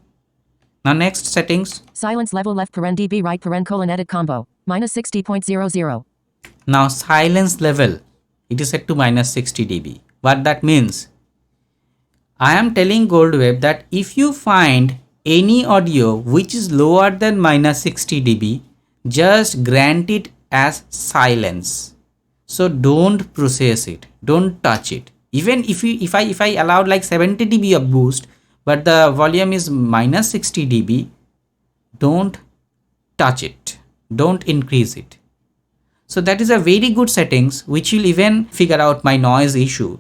Now next settings. Silence level left paren dB right paren colon edit combo. Minus 60.00. Now silence level. It is set to minus 60 dB. What that means? I am telling GoldWave that if you find any audio which is lower than minus 60 dB, just grant it as silence. So don't process it. Don't touch it. Even if I allowed like 70 dB of boost, but the volume is minus 60 dB, don't touch it. Don't increase it. So that is a very good settings which will even figure out my noise issue.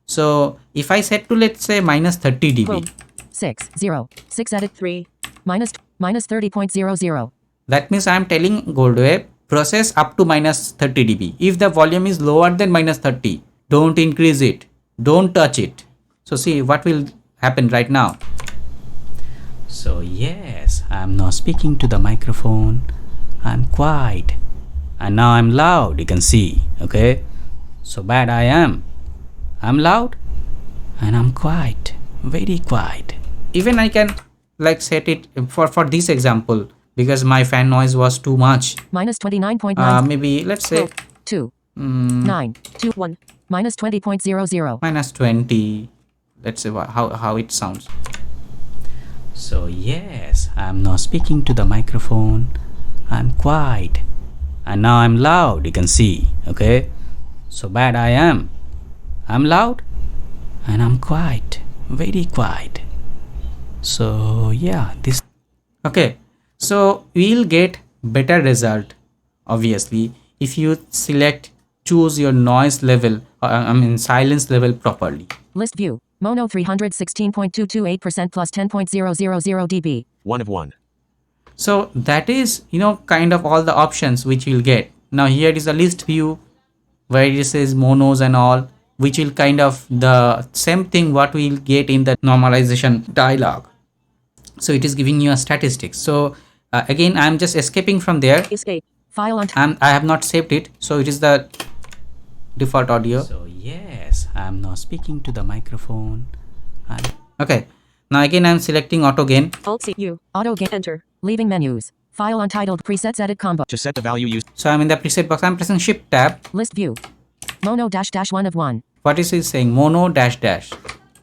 So if I set to, let's say, minus 30 dB. 6, 0, 6 edit 3, minus 30.00. That means I am telling GoldWave process up to minus 30 dB. If the volume is lower than minus 30, don't increase it. Don't touch it. So see what will happen right now. So yes, I am now speaking to the microphone. I'm quiet. And now I'm loud. You can see. Okay. So bad I am. I'm loud and I'm quiet. Very quiet. Even I can like set it for this example because my fan noise was too much. Minus 29.9. Maybe let's say 2, 9, 2, 1. Minus 20.00. minus 20. Let's see how it sounds. So yes, I'm now speaking to the microphone. I'm quiet. And now I'm loud. You can see. Okay. So bad I am. I'm loud and I'm quiet. Very quiet. So yeah, this. Okay. So we'll get better result obviously if you choose your noise level, silence level properly. List view. Mono 316.228% plus 10.000 dB. 1 of 1. So that is, kind of all the options which you'll get. Now here is a list view where it says monos and all, which will kind of the same thing what we'll get in the normalization dialog. So it is giving you a statistics. So again, I'm just escaping from there. Escape. File on. I have not saved it. So it is the default audio. So yes, I'm now speaking to the microphone. Okay. Now again, I'm selecting auto gain. Alt C U. Auto gain. Enter. Leaving menus. File untitled presets edit combo. To set the value used. So I'm in the preset box. I'm pressing shift tab. List view. Mono dash 1 of 1. What is it saying? Mono dash dash.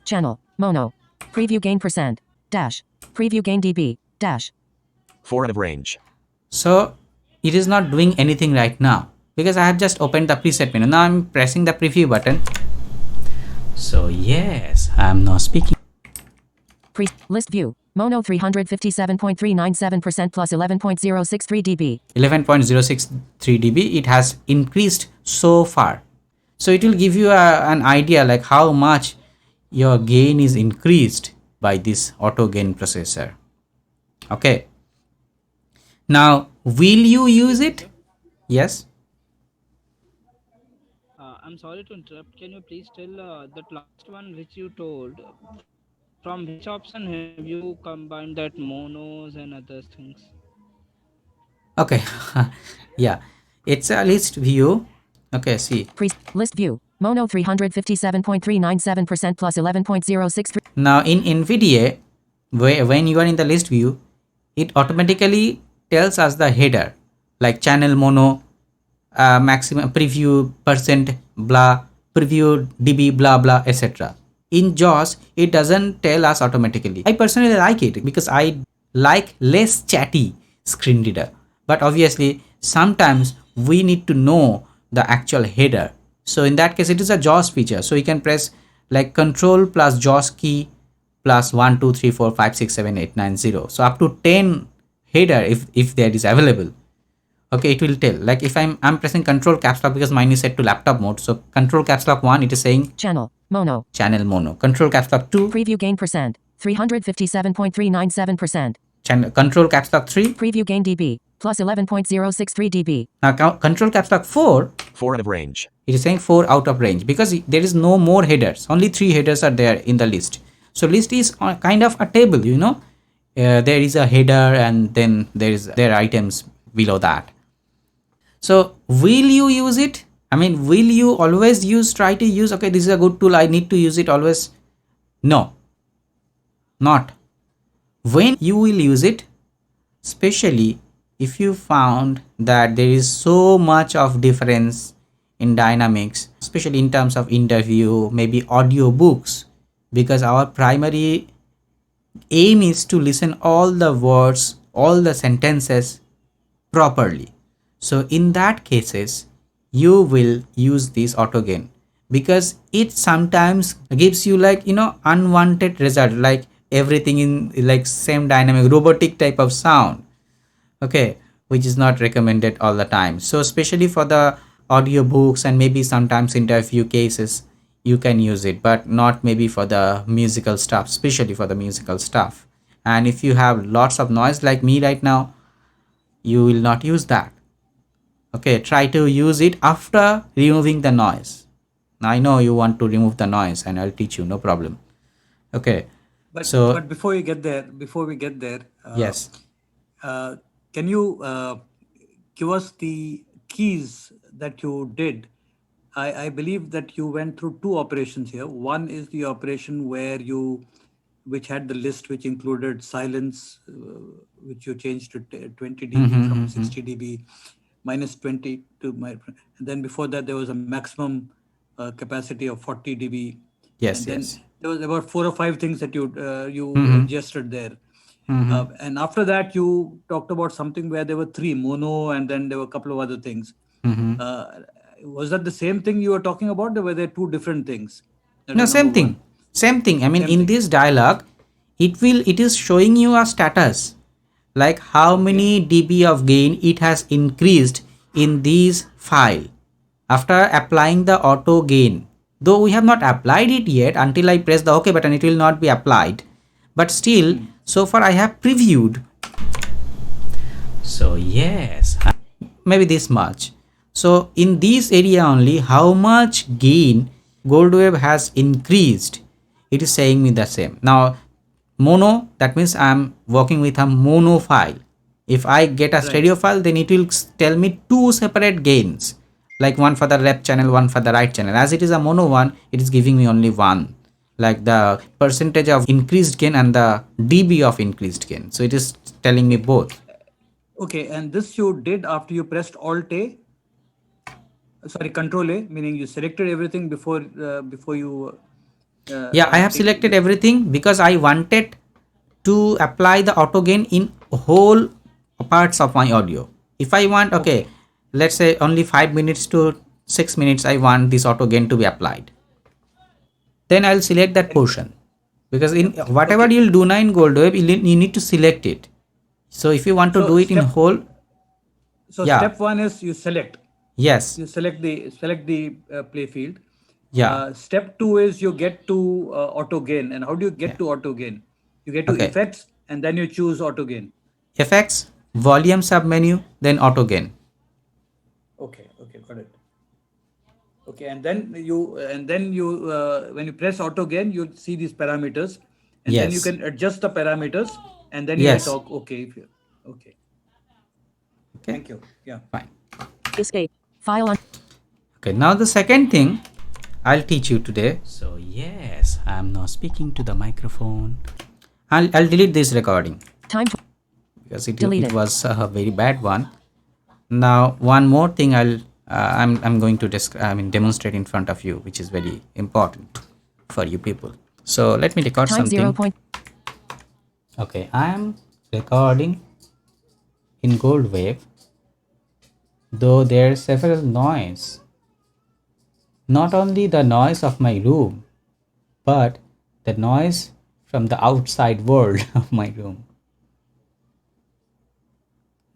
Channel. Mono. Preview gain percent. Dash. Preview gain dB. Dash. 4 out of range. So it is not doing anything right now because I have just opened the preset menu. Now I'm pressing the preview button. So yes, I'm now speaking. List view. Mono 357.397% plus 11.063 dB. 11.063 dB. It has increased so far. So it will give you an idea like how much your gain is increased by this auto gain processor. Okay. Now, will you use it? Yes. I'm sorry to interrupt. Can you please tell that last one which you told? From which option have you combined that monos and other things? Okay. Yeah. It's a list view. Okay, see. List view. Mono 357.397% plus 11.063. Now in NVDA, when you are in the list view, it automatically tells us the header like channel mono, maximum preview percent blah, preview dB blah blah, etc. In JAWS, it doesn't tell us automatically. I personally like it because I like less chatty screen reader. But obviously, sometimes we need to know the actual header. So in that case, it is a JAWS feature. So you can press like Control plus JAWS key plus 1, 2, 3, 4, 5, 6, 7, 8, 9, 0. So up to 10 header if there is available. Okay, it will tell. Like if I'm pressing Control caps lock because mine is set to laptop mode. So Control caps lock 1, it is saying Channel mono. Channel mono. Control caps lock 2. Preview gain percent 357.397%. Channel Control caps lock 3. Preview gain dB plus 11.063 dB. Now Control caps lock 4. 4 out of range. It is saying 4 out of range because there is no more headers. Only 3 headers are there in the list. So list is kind of a table, you know. There is a header and then there are items below that. So will you use it? I mean, will you always try to use, okay, this is a good tool, I need to use it always? No, not. When you will use it, especially if you found that there is so much of difference in dynamics, especially in terms of interview, maybe audio books, because our primary aim is to listen all the words, all the sentences properly. So in that cases, you will use this auto gain because it sometimes gives you like, you know, unwanted result, like everything in like same dynamic robotic type of sound. Okay, which is not recommended all the time. So especially for the audiobooks and maybe sometimes interview cases, you can use it, but not maybe for the musical stuff, especially for the musical stuff. And if you have lots of noise like me right now, you will not use that. Okay, try to use it after removing the noise. Now I know you want to remove the noise and I'll teach you, no problem. Okay. But before we get there, yes. Can you give us the keys that you did? I believe that you went through 2 operations here. One is the operation which had the list which included silence, which you changed to 20 dB from 60 dB, minus 20 to and then before that there was a maximum capacity of 40 dB. Yes, and then yes. there was about 4 or 5 things that you adjusted there. And after that, you talked about something where there were 3 mono, and then there were a couple of other things. Was that the same thing you were talking about, or were there 2 different things? No, same thing. Same thing. I mean, in this dialog, it is showing you a status, like how many dB of gain it has increased in this file after applying the auto gain. Though we have not applied it yet, until I press the OK button, it will not be applied. But still, so far I have previewed. So yes, maybe this much. So in this area only, how much gain GoldWave has increased, it is saying me the same. Now mono, that means I'm working with a mono file. If I get a stereo file, then it will tell me 2 separate gains, like one for the left channel, one for the right channel. As it is a mono one, it is giving me only one, like the percentage of increased gain and the dB of increased gain. So it is telling me both. Okay, and this you did after you pressed Alt-A, sorry, Control-A, meaning you selected everything before you... yeah, I have selected everything because I wanted to apply the auto gain in whole parts of my audio. If I want, okay, let's say only 5 minutes to 6 minutes, I want this auto gain to be applied. Then I'll select that portion, because in whatever you'll do now in GoldWave, you need to select it. So if you want to do it in whole, so step 1 is you select. Yes. You select the play field. Yeah. Step 2 is you get to auto gain. And how do you get to auto gain? You get to Okay. effects and then you choose auto gain. Effects, volume submenu, then auto gain. Okay, got it. Okay, and then you when you press auto gain, you'll see these parameters, and then you Yes. can adjust the parameters, and then you hit Yes. okay. If you, okay. Okay. Thank you. Yeah. Fine. Escape. File on. Okay, now the second thing I'll teach you today. So yes, I'm now speaking to the microphone. I'll delete this recording Time. because it Deleted. was a very bad one. Now one more thing I'm going to demonstrate in front of you, which is very important for you people. So let me record Time something. 0. Point. Okay, I am recording in GoldWave, though there's several noise. Not only the noise of my room, but the noise from the outside world of my room.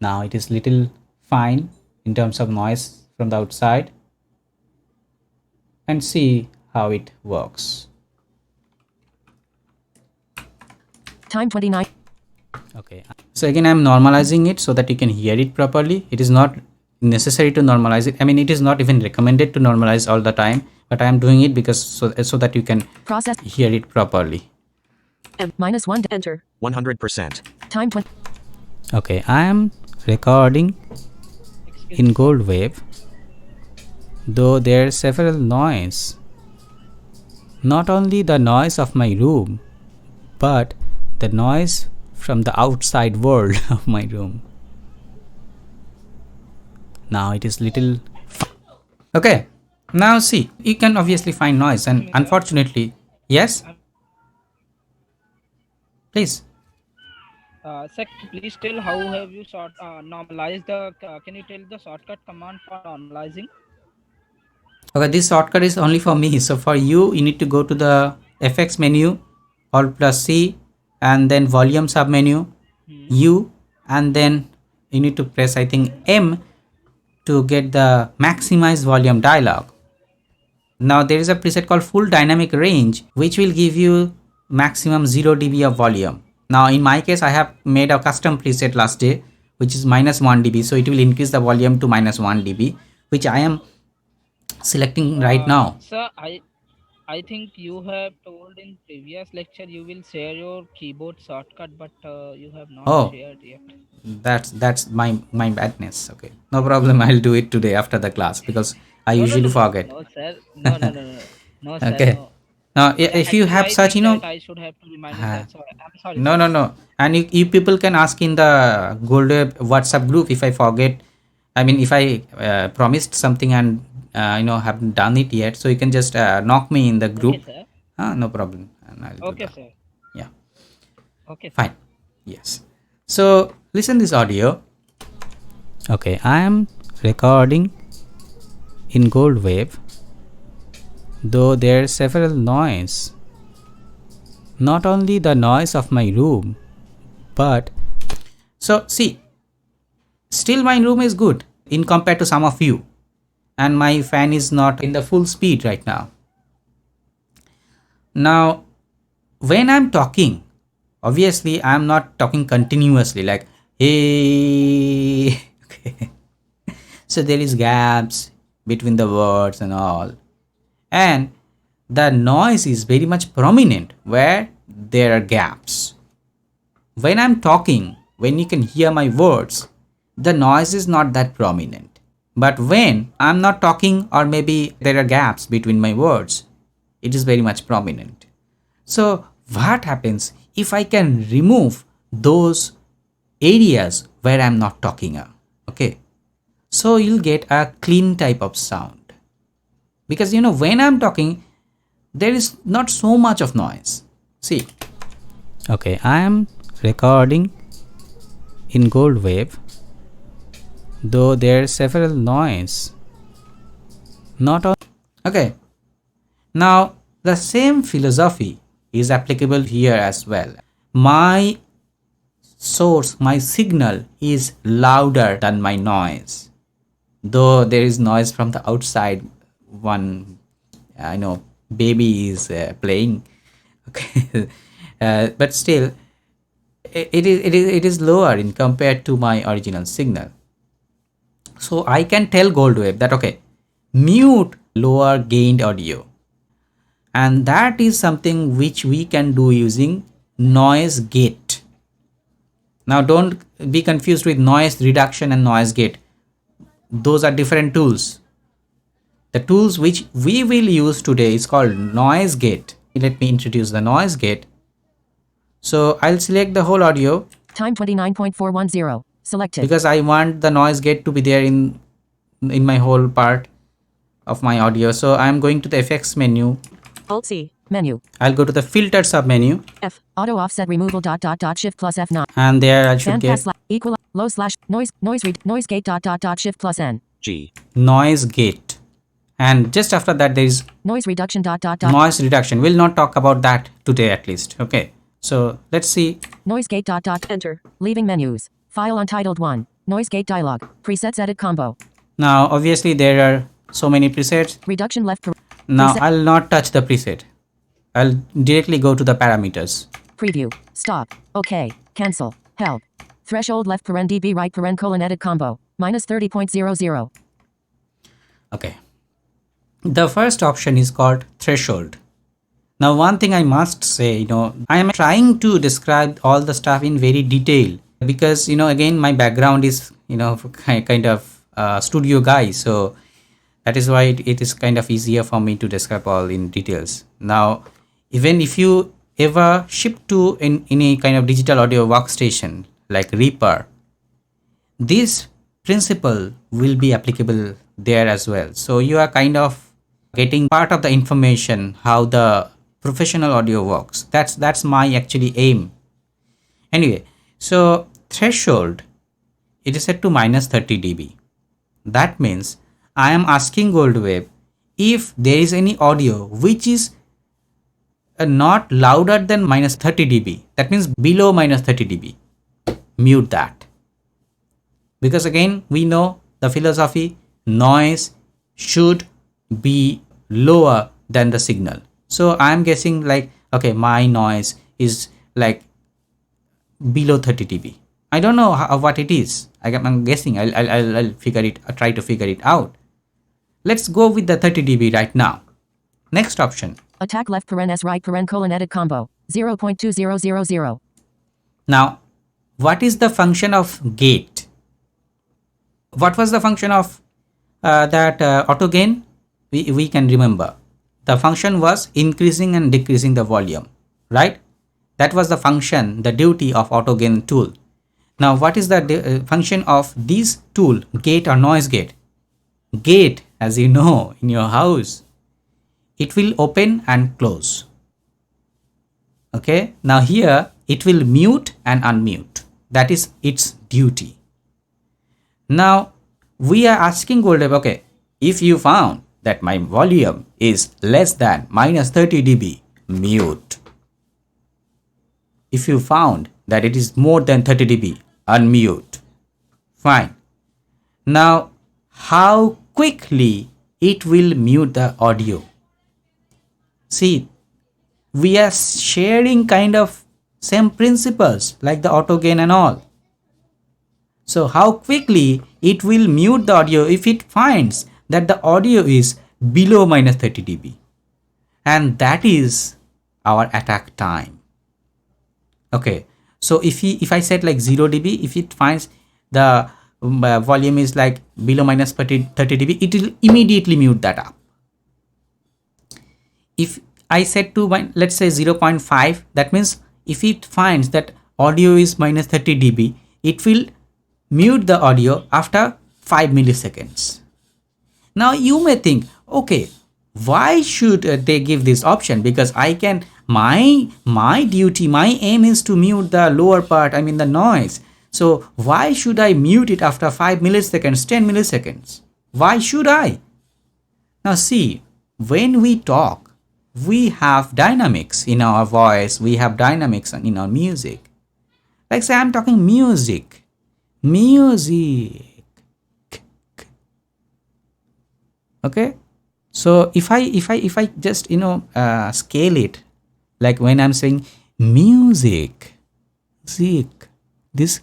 Now it is little fine in terms of noise from the outside, and see how it works. Time 29. Okay, so again I'm normalizing it so that you can hear it properly. It is not necessary to normalize it. I mean, it is not even recommended to normalize all the time, but I am doing it because so that you can Process. hear it properly. -1 to enter. 100%. Time 20. Okay, I am recording in GoldWave, though there's several noise. Not only the noise of my room, but the noise from the outside world of my room. Now it is little okay. Now see, you can obviously find noise, and unfortunately, yes, please. Sir, please tell how have you normalized the? Can you tell the shortcut command for normalizing? Okay, this shortcut is only for me. So for you, you need to go to the FX menu, Alt plus C, and then volume submenu, U, and then you need to press I think M to get the maximize volume dialog. Now there is a preset called full dynamic range, which will give you maximum 0 dB of volume. Now in my case, I have made a custom preset last day, which is -1 dB. So it will increase the volume to -1 dB, which I am selecting right now. Sir, I think you have told in previous lecture you will share your keyboard shortcut, but you have not shared yet. That's my badness. Okay, no problem. I'll do it today after the class because I usually forget. No, sir. No, sir. Okay. No. Now if you have I such, think that I should have to remind you that. Sorry, I'm sorry. No, and you people can ask in the GoldWave WhatsApp group if I forget. I mean, if I promised something and haven't done it yet, so you can just knock me in the group. Okay, sir. No problem. And I'll do Okay, that. sir. Yeah. Okay. Fine. Yes. So listen this audio. Okay, I am recording in GoldWave, though there's several noise. Not only the noise of my room, but so see, still my room is good in compared to some of you, and my fan is not in the full speed right now. Now when I'm talking, obviously I'm not talking continuously like hey. Okay. So there is gaps between the words and all, and the noise is very much prominent where there are gaps. When I'm talking, when you can hear my words, the noise is not that prominent. But when I'm not talking, or maybe there are gaps between my words, it is very much prominent. So what happens if I can remove those areas where I'm not talking? Okay, so you'll get a clean type of sound, because when I'm talking, there is not so much of noise. See, okay, I am recording in GoldWave, though there's several noise. Not on. Okay, now the same philosophy is applicable here as well. My source, my signal is louder than my noise, though there is noise from the outside. One baby is playing. Okay. but still it is lower in compared to my original signal. So I can tell GoldWave that okay, mute lower gained audio, and that is something which we can do using noise gate. Now don't be confused with noise reduction and noise gate. Those are different tools. The tools which we will use today is called noise gate. Let me introduce the noise gate. So I'll select the whole audio. Time 29.410. Selected. Because I want the noise gate to be there in my whole part of my audio. So I'm going to the effects menu. Alt C. Menu. I'll go to the filter sub menu. F. Auto offset removal shift plus F9. And there I should Band get pass equal low slash noise gate shift plus N. G. noise gate. And just after that there is Noise reduction noise reduction. We'll not talk about that today at least. Okay. So let's see. noise gate enter. Leaving menus. File untitled 1. Noise gate dialog. Presets edit combo. Now obviously there are so many presets. Reduction left. Now preset. I'll not touch the preset. I'll directly go to the parameters. Preview. Stop. OK. Cancel. Help. Threshold left dB right edit combo. Minus 30.00. Okay. The first option is called threshold. Now one thing I must say, I am trying to describe all the stuff in very detail because, again, my background is, kind of studio guy. So that is why it is kind of easier for me to describe all in details. Now, even if you ever ship to in any kind of digital audio workstation like Reaper, this principle will be applicable there as well. So you are kind of getting part of the information how the professional audio works. That's my actually aim. Anyway, so threshold, it is set to minus 30 dB. That means I am asking GoldWave if there is any audio which is not louder than minus 30 dB. That means below minus 30 dB. Mute that. Because again, we know the philosophy, noise should be lower than the signal. So I'm guessing like, okay, my noise is like below 30 dB. I don't know what it is. I'm guessing. I'll figure it. I'll try to figure it out. Let's go with the 30 dB right now. Next option. Attack left S right edit combo. 0.2000. Now, what is the function of gate? What was the function of that auto gain? We can remember. The function was increasing and decreasing the volume, right? That was the function, the duty of auto gain tool. Now, what is the function of this tool, gate or noise gate? Gate, as you know, in your house, it will open and close. Okay, now here it will mute and unmute. That is its duty. Now, we are asking GoldWave, okay, if you found that my volume is less than minus 30 dB, mute. If you found that it is more than 30 dB, unmute. Fine. Now, how quickly it will mute the audio? See, we are sharing kind of same principles like the auto gain and all. So how quickly it will mute the audio if it finds that the audio is below minus 30 dB. And that is our attack time. Okay, so if I set like 0 dB, if it finds the volume is like below minus 30 dB, it will immediately mute that up. If I set to let's say 0.5, that means if it finds that audio is minus 30 dB, it will mute the audio after 5 milliseconds. Now you may think, okay, why should they give this option? Because I can, my duty, my aim is to mute the lower part, I mean the noise. So why should I mute it after 5 milliseconds, 10 milliseconds? Why should I? Now see, when we talk, we have dynamics in our voice, we have dynamics in our music. Like say I'm talking music. Okay, so if I just scale it, like when I'm saying music. Zik. This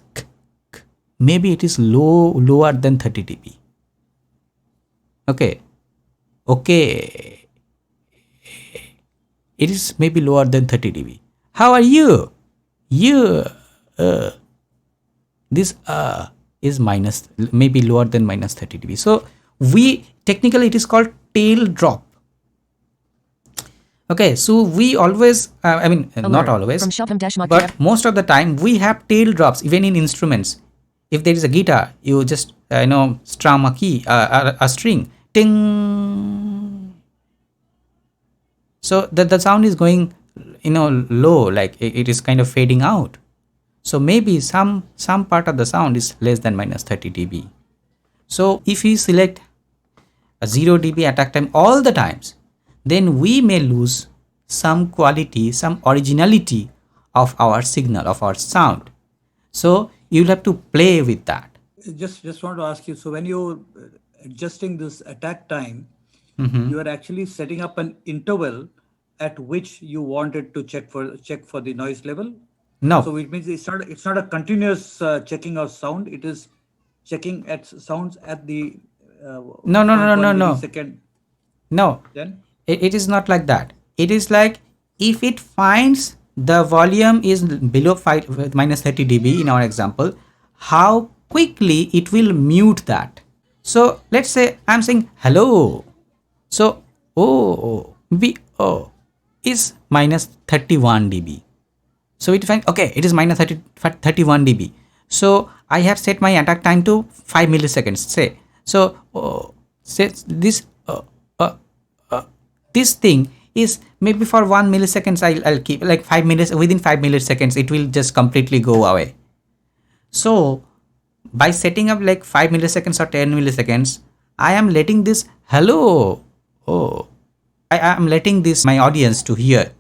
maybe it is lower than 30 dB. Okay. It is maybe lower than 30 dB. How are you? This is minus, maybe lower than minus 30 dB. So we technically it is called tail drop. Okay, so we always, not always, but most of the time we have tail drops even in instruments. If there is a guitar, you just strum a key, a string, ting. So the sound is going low, like it is kind of fading out. So maybe some part of the sound is less than minus 30 dB. So if we select a 0 dB attack time all the times, then we may lose some quality, some originality of our signal, of our sound. So you'll have to play with that. Just want to ask you, so when you're adjusting this attack time, you are actually setting up an interval at which you want it to check for the noise level? No. So it means it's not a continuous checking of sound. It is checking at sounds at the no. millisecond. No. Then it is not like that. It is like if it finds the volume is below minus 30 dB in our example, how quickly it will mute that. So let's say I'm saying hello. So is minus 31 dB. So it finds, okay, it is minus 31 dB. So I have set my attack time to 5 milliseconds, say. So say this thing is maybe for 1 milliseconds I'll keep, like within 5 milliseconds it will just completely go away. So by setting up like 5 milliseconds or 10 milliseconds, I am letting this hello. I am letting this my audience to hear.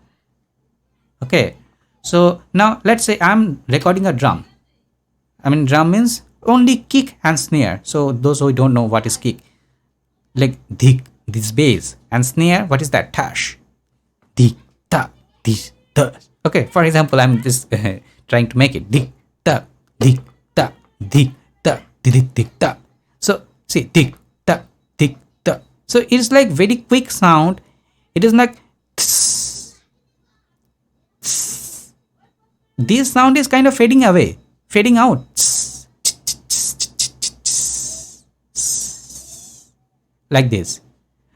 Okay. So now let's say I'm recording a drum. Drum means only kick and snare. So those who don't know what is kick, like dik, this bass, and snare, what is that? Tash. Dik, ta, this, ta. Okay, for example, I'm just trying to make it dik, ta, dik, ta, dik, ta, dik, ta. So see, dik, ta, dik, ta. So it's like very quick sound. It is like this sound is kind of fading away, fading out. Like this.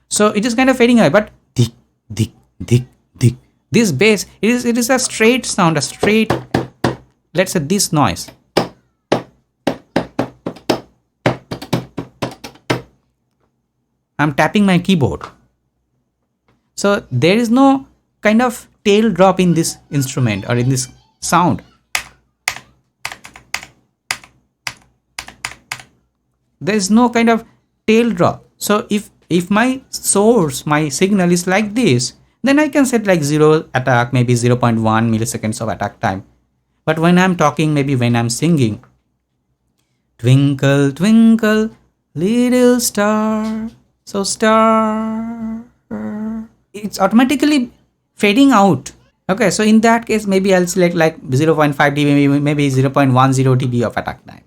So it is kind of fading away, but dik, dik, dik, dik. This bass, it is a straight sound, a straight, let's say this noise. I'm tapping my keyboard. So there is no kind of tail drop in this instrument or in this sound. There is no kind of tail drop. So if my source, my signal is like this, then I can set like 0 attack, maybe 0.1 milliseconds of attack time. But when I'm talking, maybe when I'm singing, twinkle, twinkle, little star, so star, it's automatically fading out. Okay, so in that case, maybe I'll select like 0.5 dB, maybe 0.10 dB of attack time.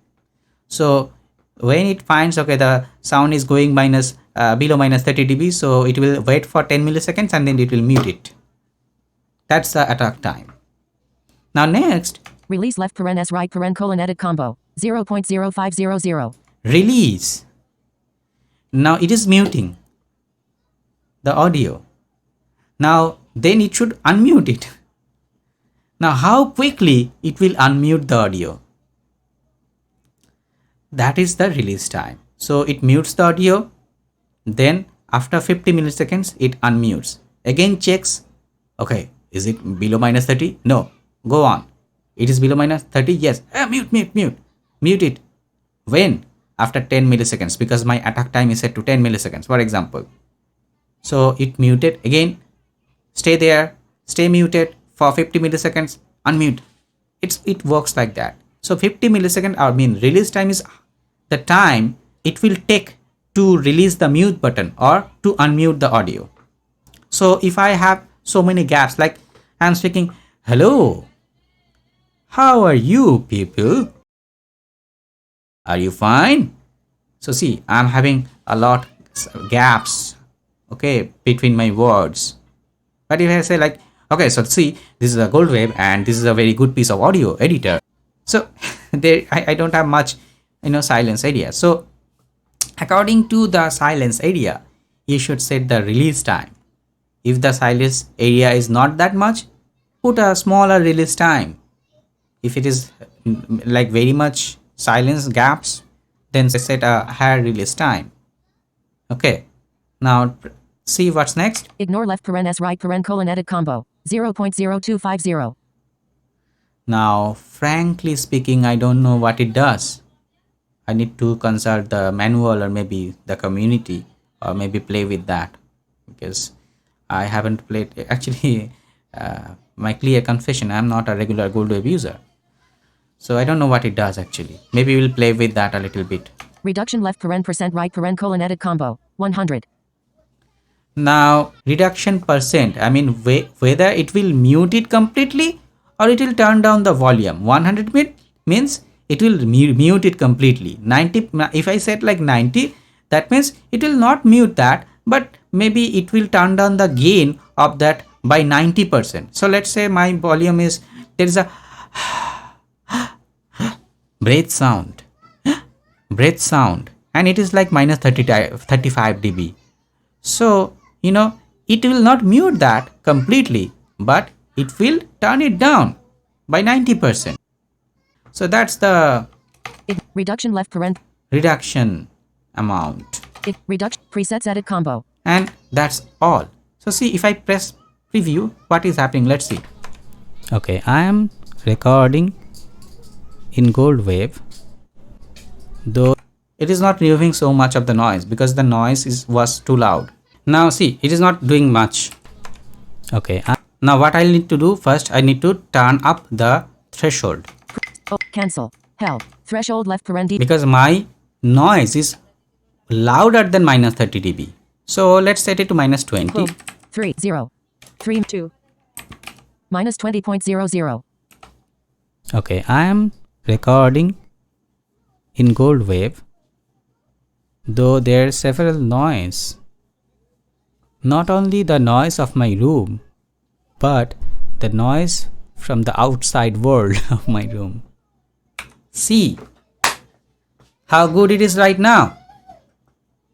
So when it finds, okay, the sound is going below minus 30 dB, so it will wait for 10 milliseconds and then it will mute it. That's the attack time. Now next, release left paren s right paren colon edit combo 0.0500. Release. Now it is muting the audio. Now then it should unmute it. Now how quickly it will unmute the audio? That is the release time. So it mutes the audio, then after 50 milliseconds it unmutes. Again checks, okay, is it below minus 30? No, go on. It is below minus 30? Yes. Mute it. When? After 10 milliseconds, because my attack time is set to 10 milliseconds, for example. So it muted again, stay there, stay muted for 50 milliseconds, unmute. It works like that. So 50 milliseconds, release time is the time it will take to release the mute button or to unmute the audio. So if I have so many gaps, like I'm speaking Hello. How are you people? Are you fine? So see, I'm having a lot gaps, okay, between my words. But if I say like, okay, so see, this is a GoldWave and this is a very good piece of audio editor. So there, I don't have much, silence area. So according to the silence area, you should set the release time. If the silence area is not that much, put a smaller release time. If it is like very much silence gaps, then set a higher release time. Okay, now see what's next. Ignore left paren s right paren colon edit combo 0.0250. Now, frankly speaking, I don't know what it does. I need to consult the manual or maybe the community or maybe play with that because I haven't played. Actually, my clear confession, I'm not a regular GoldWave user. So I don't know what it does actually. Maybe we'll play with that a little bit. Reduction left paren percent right paren colon edit combo 100. Now, reduction percent, I mean whether it will mute it completely or it will turn down the volume. 100 means it will mute it completely. 90, if I set like 90, that means it will not mute that, but maybe it will turn down the gain of that by 90%. So let's say my volume is, there is a breath sound, and it is like minus 35 dB. So, it will not mute that completely, but it will turn it down by 90%. So that's the reduction left paren reduction amount. Reduction presets edit combo. And that's all. So see, if I press preview, what is happening? Let's see. Okay, I am recording in GoldWave, though it is not removing so much of the noise because the noise was too loud. Now see, it is not doing much. Okay, now what I need to do first, I need to turn up the threshold. Oh, cancel. Hell. Threshold left paren D. Because my noise is louder than minus 30 dB. So let's set it to minus 20. 3 0 3 2 minus 20.00. Okay, I am recording in GoldWave, though there are several noise. Not only the noise of my room, but the noise from the outside world of my room. See how good it is right now.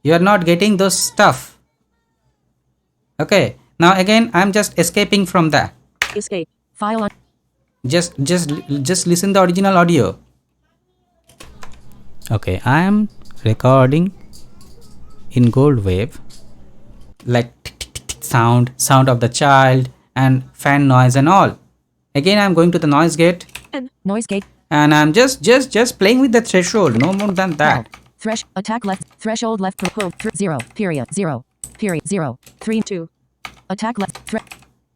You are not getting those stuff. Okay, now again I'm just escaping from that. Escape. File on. Just listen the original audio. Okay, I am recording in GoldWave, like sound of the child and fan noise and all. Again I'm going to the noise gate. Noise gate. And I'm just playing with the threshold, no more than that. Attack left threshold left 0 period 0 period 0 3 2 attack left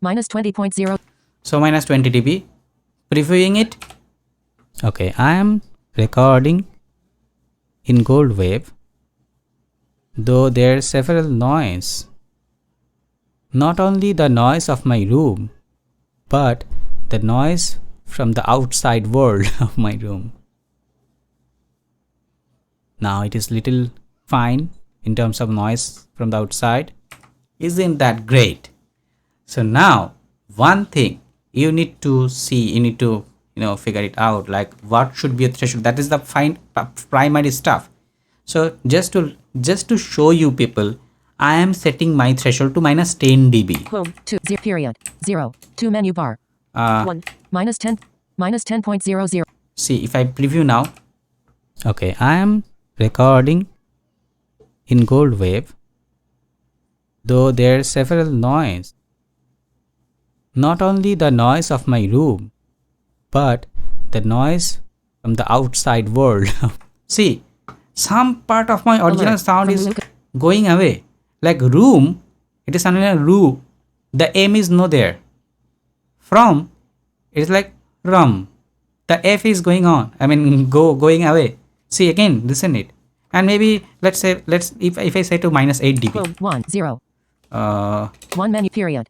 minus 20.0. So minus 20 dB. Previewing it. Okay, I am recording in GoldWave, though there are several noise. Not only the noise of my room, but the noise from the outside world of my room. Now it is little fine in terms of noise from the outside. Isn't that great? So now one thing you need to see, you need to figure it out, like what should be a threshold. That is the primary stuff. So just to show you people, I am setting my threshold to minus 10 dB. Home 2 0 period 0 2 menu bar 1 minus 10 minus 10.00. See if I preview now. Okay, I am recording in GoldWave, though there are several noise. Not only the noise of my room, but the noise from the outside world. See, some part of my original sound is going away. Like room, it is sounding like room. The M is no there. From, it is like rum. The F is going on. I mean, going away. See again, listen it. And maybe let's if I say to minus 8 dB. 1 0 1 menu period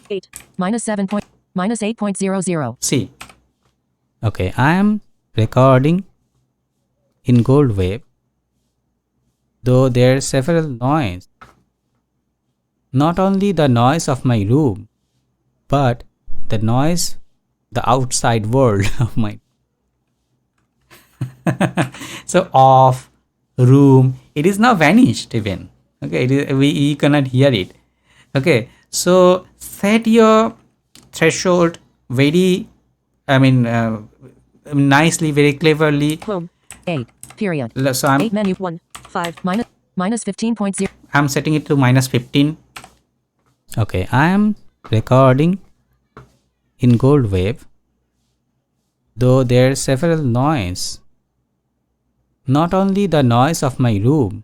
8 minus 7 point minus 8.00. See, okay, I am recording in GoldWave, though there are several noise. Not only the noise of my room, but the noise, the outside world of my. So off, room, it is now vanished even. Okay, you cannot hear it. Okay, so set your threshold very, nicely, very cleverly. Home. 8. Period. So I'm 8 menu. 1. 5. Minus 15.0. I'm setting it to minus 15. Okay, I am recording in GoldWave, though there are several noise. Not only the noise of my room,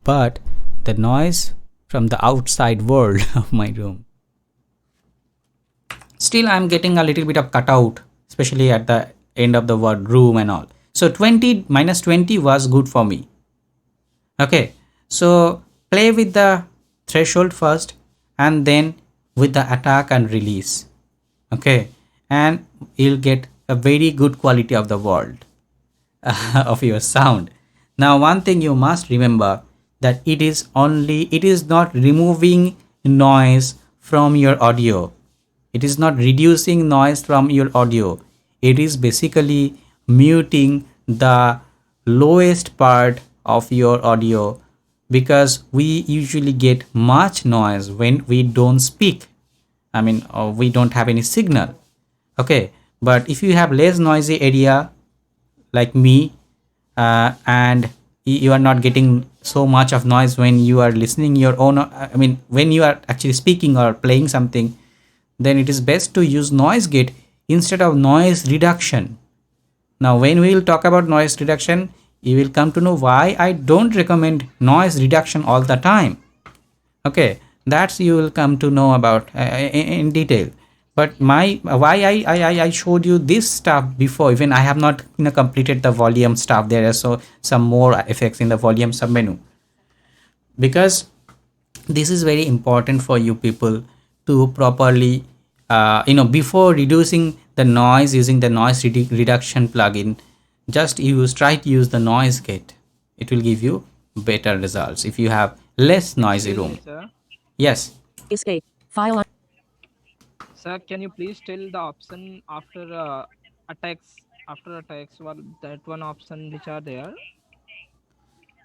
but the noise from the outside world of my room. Still, I'm getting a little bit of cutout, especially at the end of the word room and all. So minus 20 was good for me. Okay, so play with the threshold first and then with the attack and release. Okay, and you'll get a very good quality of the world of your sound. Now, one thing you must remember, that it is not removing noise from your audio. It is not reducing noise from your audio. It is basically muting the lowest part of your audio, because we usually get much noise when we don't speak. Or we don't have any signal. Okay, but if you have less noisy area like me, and you are not getting so much of noise when you are listening your own, when you are actually speaking or playing something, then it is best to use noise gate instead of noise reduction. Now, when we will talk about noise reduction, you will come to know why I don't recommend noise reduction all the time. Okay, that's you will come to know about in detail. But why I showed you this stuff before, even I have not completed the volume stuff. There are some more effects in the volume submenu, because this is very important for you people to properly before reducing the noise using the noise reduction plugin, just try to use the noise gate. It will give you better results if you have less noisy room. Sir, Yes. Escape. File on. sir, can you please tell the option after attacks? After attacks, that one option which are there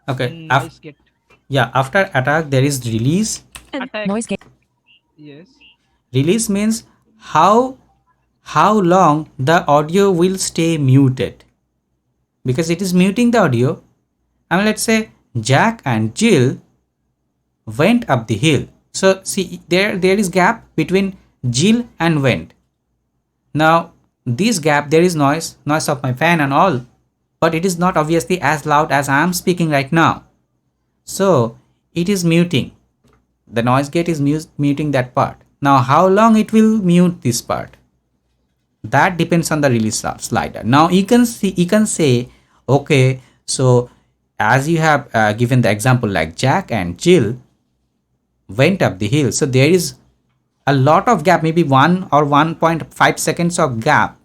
Okay. in noise gate. Yeah. After attack, there is release. Attack. Noise gate. Yes. Release means how long the audio will stay muted, because it is muting the audio. Let's say Jack and Jill went up the hill. So see, there is gap between Jill and went. Now this gap, there is noise of my fan and all, but it is not obviously as loud as I am speaking right now. So it is muting. The noise gate is muting that part. Now how long it will mute this part? That depends on the release slider. Now you can say, okay, so as you have given the example like Jack and Jill went up the hill. So there is a lot of gap, maybe 1 or 1.5 seconds of gap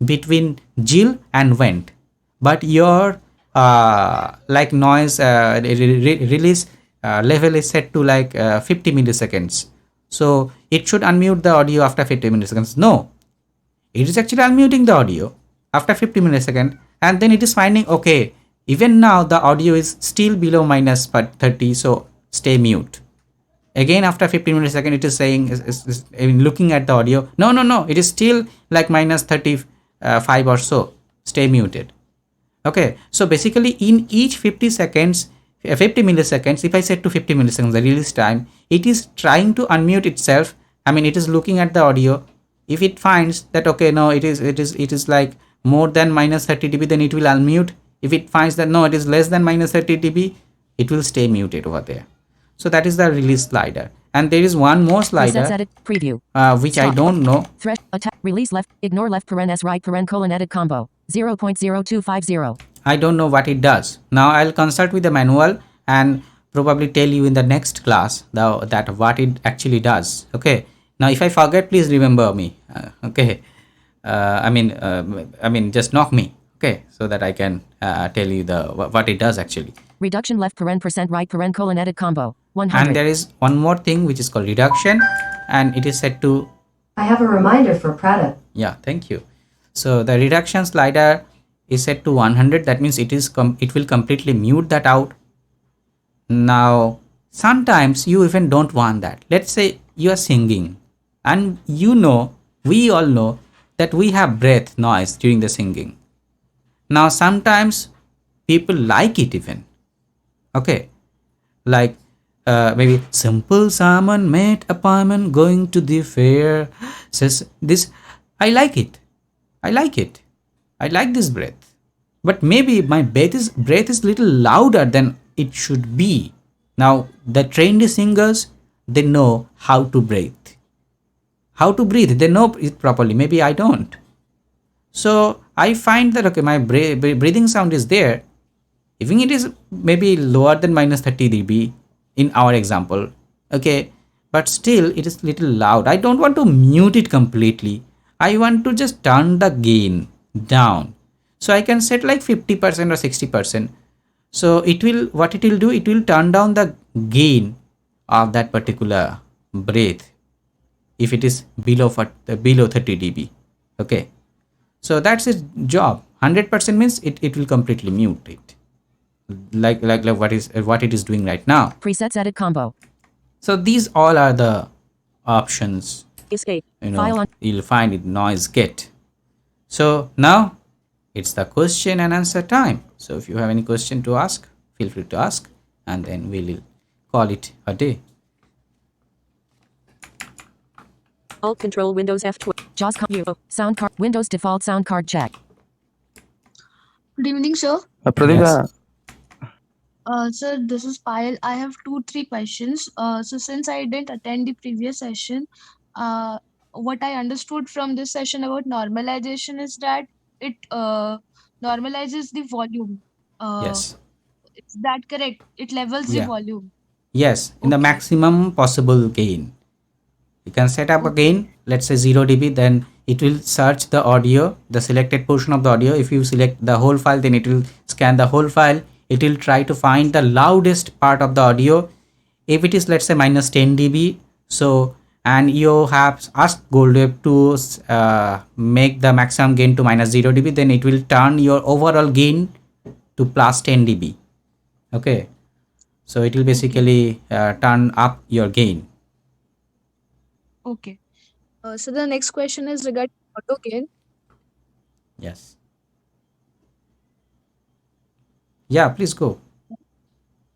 between Jill and went. But your noise release level is set to 50 milliseconds. So it should unmute the audio after 50 milliseconds. No, it is actually unmuting the audio after 50 milliseconds, and then it is finding, okay, even now the audio is still below minus 30, so stay mute. Again after 15 milliseconds, it is saying, looking at the audio, no, it is still minus 35 or so, stay muted. Okay, so basically in each 50 milliseconds, if I set to 50 milliseconds the release time, it is trying to unmute itself. It is looking at the audio. If it finds that, okay, no, it is more than minus 30 dB, then it will unmute. If it finds that no, it is less than minus 30 dB, it will stay muted over there. So that is the release slider. And there is one more slider, Edit. Preview. which Stop. I don't know. Attack. Release left. Ignore left paren s right paren colon edit combo. 0.0250. I don't know what it does. Now I'll consult with the manual and probably tell you in the next class that what it actually does. Okay. Now, if I forget, please remember me. Okay. Just knock me. Okay, so that I can tell you what it does actually. Reduction left paren percent right paren colon edit combo. 100. And there is one more thing which is called reduction, and it is set to. I have a reminder for Pradip. Yeah, thank you. So the reduction slider is set to 100. That means it will completely mute that out. Now, sometimes you even don't want that. Let's say you are singing, and we all know that we have breath noise during the singing. Now, sometimes people like it even. Okay, like maybe simple salmon made appointment going to the fair says this. I like it. I like it. I like this breath. But maybe my breath is little louder than it should be. Now, the trained singers, they know how to breathe. How to breathe. They know it properly. Maybe I don't. So I find that, okay, my breathing sound is there. Even it is maybe lower than minus 30 dB in our example. Okay. But still it is little loud. I don't want to mute it completely. I want to just turn the gain down. So I can set like 50% or 60%. So what it will do, it will turn down the gain of that particular breath if it is below 30 dB. Okay. So that's its job. 100% means it will completely mute it. Like what it is doing right now. Presets edit combo. So these all are the options. Escape. File on. You'll find it noise gate. So now it's the question and answer time. So if you have any question to ask, feel free to ask, and then we will call it a day. Alt Control Windows F12. JAWS sound card. Windows default sound card check. Good evening, sir. Pradip, Yes. Sir, this is Payal. I have 2-3 questions. So since I didn't attend the previous session, what I understood from this session about normalization is that it normalizes the volume. Yes. Is that correct? It levels the Yeah. volume. Yes, in the maximum possible gain. You can set up a gain, let's say 0 dB, then it will search the audio, the selected portion of the audio. If you select the whole file, then it will scan the whole file. It will try to find the loudest part of the audio. If it is, let's say, minus 10 dB, so, and you have asked GoldWave to make the maximum gain to minus 0 dB, then it will turn your overall gain to plus 10 dB. Okay. So it will basically turn up your gain. Okay. So the next question is regarding auto gain. Yes. Yeah, please go.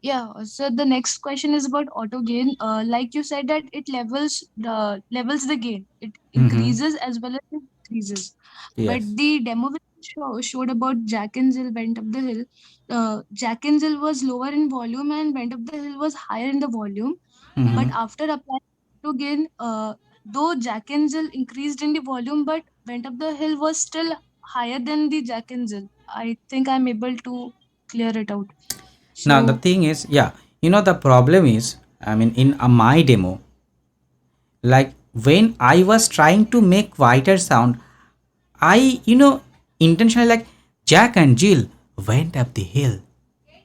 Yeah, so the next question is about auto gain. Like you said that it levels the gain. It increases as well as it decreases. But Yes. the demo which showed about Jack and Jill went up the hill. Jack and Jill was lower in volume and went up the hill was higher in the volume. But after applying auto gain, though Jack and Jill increased in the volume, but went up the hill was still higher than the Jack and Jill. I think I'm able to clear it out. Now the So thing is, yeah, the problem is, in my demo, like when I was trying to make quieter sound, I, intentionally like Jack and Jill went up the hill.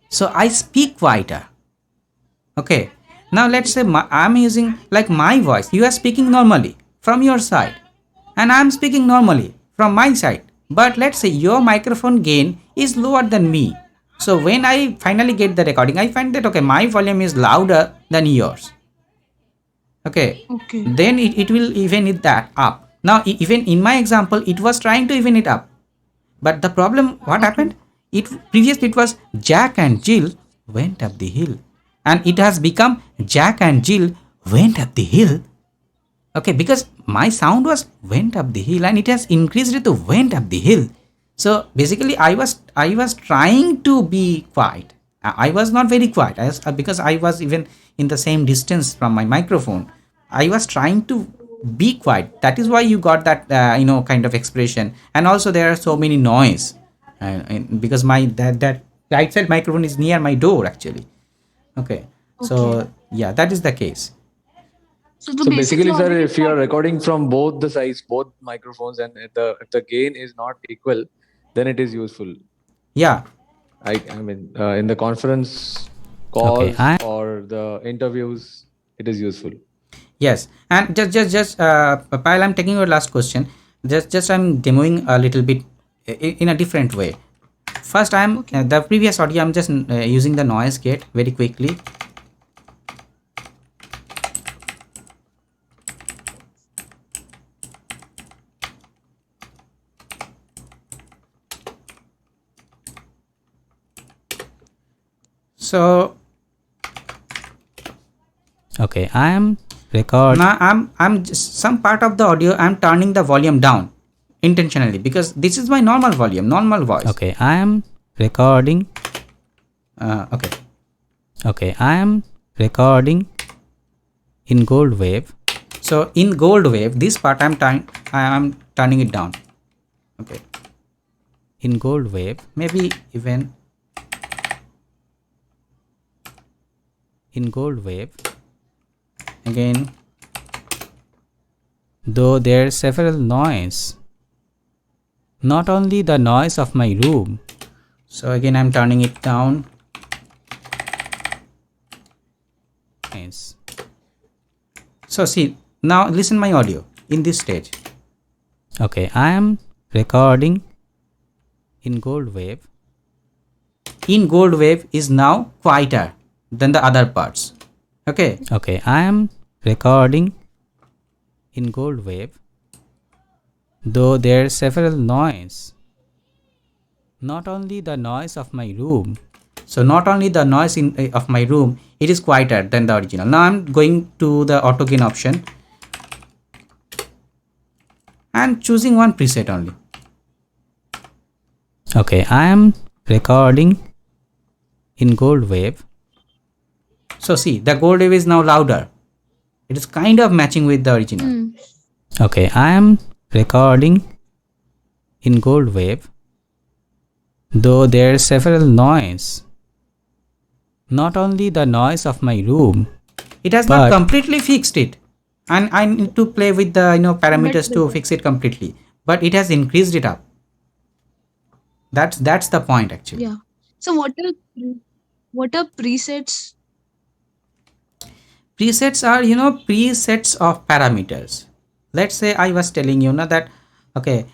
So I speak quieter. Okay. Now let's say I'm using like my voice. You are speaking normally from your side, and I'm speaking normally from my side. But let's say your microphone gain is lower than me. So when I finally get the recording, I find that, okay, my volume is louder than yours. Okay. okay. Then it will even it that up. Now, even in my example, it was trying to even it up. But the problem, what happened? Previously it was Jack and Jill went up the hill. And it has become Jack and Jill went up the hill. Okay, because my sound was went up the hill and it has increased it to went up the hill. So basically I was trying to be quiet. I was not very quiet because I was even in the same distance from my microphone. I was trying to be quiet. That is why you got that kind of expression. And also there are so many noise because my that right side microphone is near my door actually. Okay. So yeah, that is the case. So the So basics basically, are sir, already if you are taught. recording from both the sides, both microphones, and if the gain is not equal, then it is useful. Yeah. I mean, in the conference Okay. calls or the interviews, it is useful. Yes. And just while I'm taking your last question, just I'm demoing a little bit in a different way. First, I'm Okay. the previous audio. I'm just using the noise gate very quickly. So okay, I am record. Now I'm just some part of the audio I'm turning the volume down intentionally because this is my normal volume, normal voice. Okay, I am recording. Okay. Okay, I am recording in GoldWave. So in GoldWave, this part I am turning it down. Okay. In GoldWave, maybe even in GoldWave again, though there's several noise, not only the noise of my room. So again I'm turning it down. Nice. So see, now listen my audio in this stage. Okay, I am recording in GoldWave. In GoldWave is now quieter than the other parts. Okay. Okay, I am recording in GoldWave, though there's several noise, not only the noise of my room. So not only the noise of my room, it is quieter than the original. Now I'm going to the auto gain option and choosing one preset only. Okay, I am recording in GoldWave. So see, the GoldWave is now louder. It is kind of matching with the original. Okay, I am recording in GoldWave, though there's several noise, not only the noise of my room. It has not completely fixed it, and I need to play with the parameters to fix it completely, but it has increased it up. That's the point actually. Yeah. So what are presets? Presets are presets of parameters. Let's say I was telling you that okay,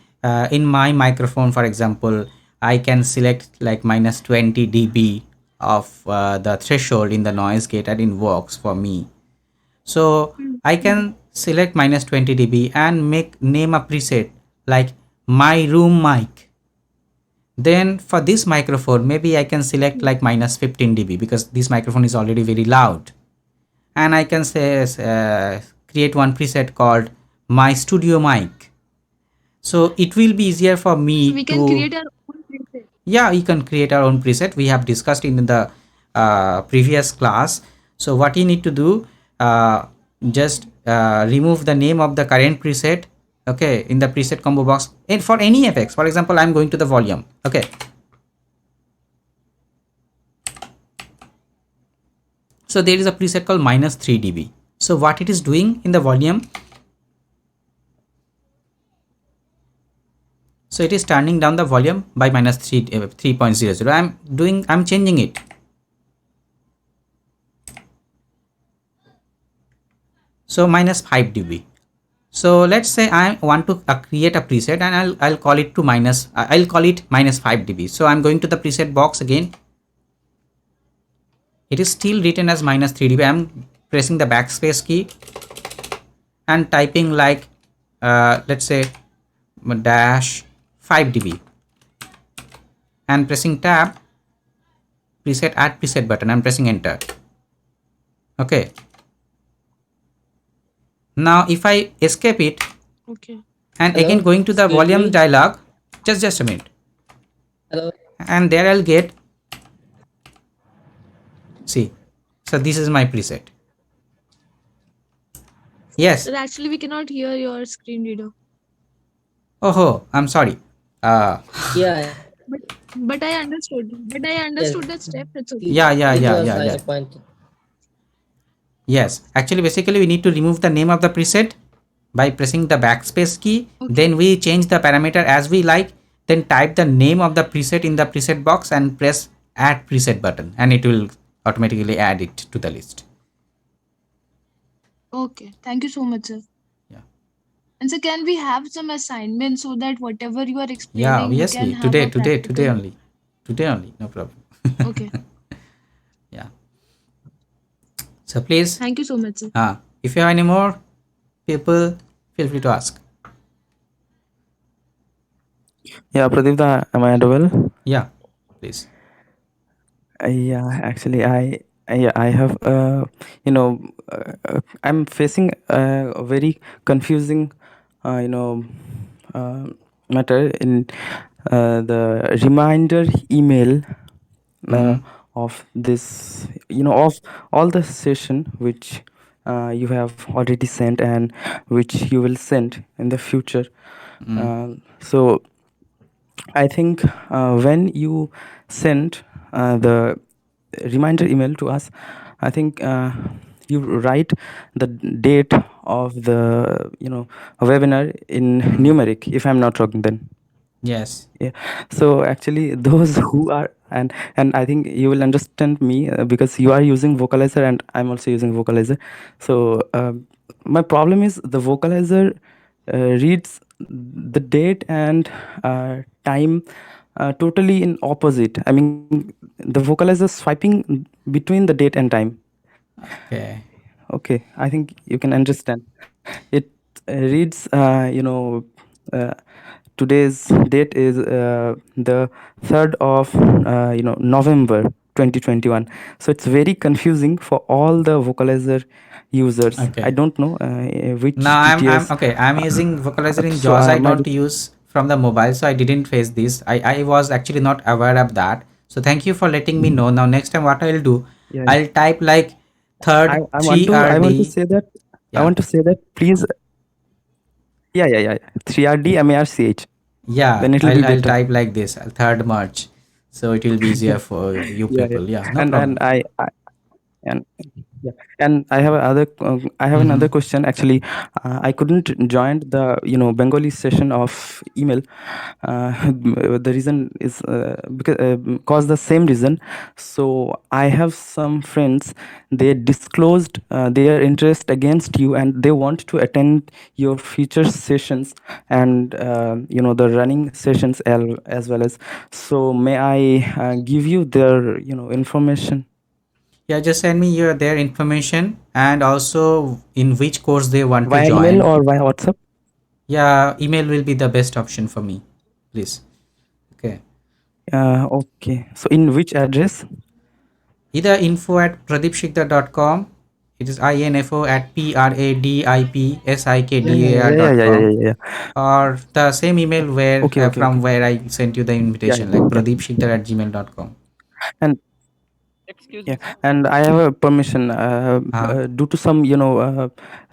in my microphone for example, I can select like minus 20 dB of the threshold in the noise gate and it works for me. So I can select minus 20 dB and name a preset like my room mic. Then for this microphone maybe I can select like minus 15 dB because this microphone is already very loud. And I can say create one preset called my studio mic. So it will be easier for me So we can create our own preset. Yeah, you can create our own preset. We have discussed in the previous class. So what you need to do, just remove the name of the current preset, okay, in the preset combo box. And for any effects, for example, I'm going to the volume, okay. So there is a preset called minus 3 dB. So what it is doing in the volume, so it is turning down the volume by minus 3.00. I'm changing it. So minus 5 dB. So let's say I want to create a preset and I'll call it to minus 5 dB. So I'm going to the preset box again. It is still written as minus 3 dB. I'm pressing the backspace key and typing like let's say dash 5 dB and pressing tab, preset, add preset button. I'm pressing enter. Okay. Now if I escape it, okay, and again going to the volume dialog, just a minute. Hello. And there I'll get, see, so this is my preset. Yes. But actually we cannot hear your screen reader. Oh, I'm sorry. Yeah. But I understood. But I understood that step. It's okay. Yeah. Yes, actually, basically, we need to remove the name of the preset by pressing the backspace key. Okay. Then we change the parameter as we like. Then type the name of the preset in the preset box and press add preset button, and it will automatically add it to the list. Okay. Thank you so much, sir. Yeah. And so can we have some assignments so that whatever you are Yeah, explaining, we can obviously. have Today, a today, today practical? only. Today only, no problem. Okay. Yeah. So please, Thank you so much, sir. if you have any more people, feel free to ask. Yeah, Pradip, am I audible? Yeah, please. Yeah, actually, I have I'm facing a very confusing you know uh, matter in the reminder email of this, of all the session which you have already sent and which you will send in the future. So I think when you send the reminder email to us, I think you write the date of the webinar in numeric, if I'm not wrong. Then Yes. yeah. So actually, those who are and I think you will understand me because you are using vocalizer and I'm also using vocalizer. So my problem is the vocalizer reads the date and time totally in opposite. I mean, the vocalizer swiping between the date and time. Okay. Okay, I think you can understand. It reads, today's date is the 3rd of November 2021. So it's very confusing for all the vocalizer users. Okay. I don't know which Now I'm TTS. okay. I'm using vocalizer in So JAWS. I my don't use from the mobile, so I didn't face this. I was actually not aware of that. So thank you for letting me know. Now next time what I'll do, yeah, I'll type like third I want to 3RD. say that I Yeah. want to say that please. Yeah. 3RD MARCH. Yeah, Then it will be I'll better. type like this, third March. So it will be easier for you Yeah. people. Yeah, no And problem. and yeah, and I have another question. Actually, I couldn't join the Bengali session of email. The reason is because the same reason. So I have some friends. They disclosed their interest against you, and they want to attend your future sessions and the running sessions as well as. So may I give you their information? Yeah, just send me their information and also in which course they want to Via email join. or via WhatsApp? Yeah, email will be the best option for me, please. Okay. Okay. So in which address? Either info@pradipsikdar.com. It is info@pradipsikdar.com. Yeah. Or the same email where Okay. from where I sent you the invitation, like Yeah. pradipsikdar@gmail.com. And Excuse yeah, me, sir. and I have a permission due to some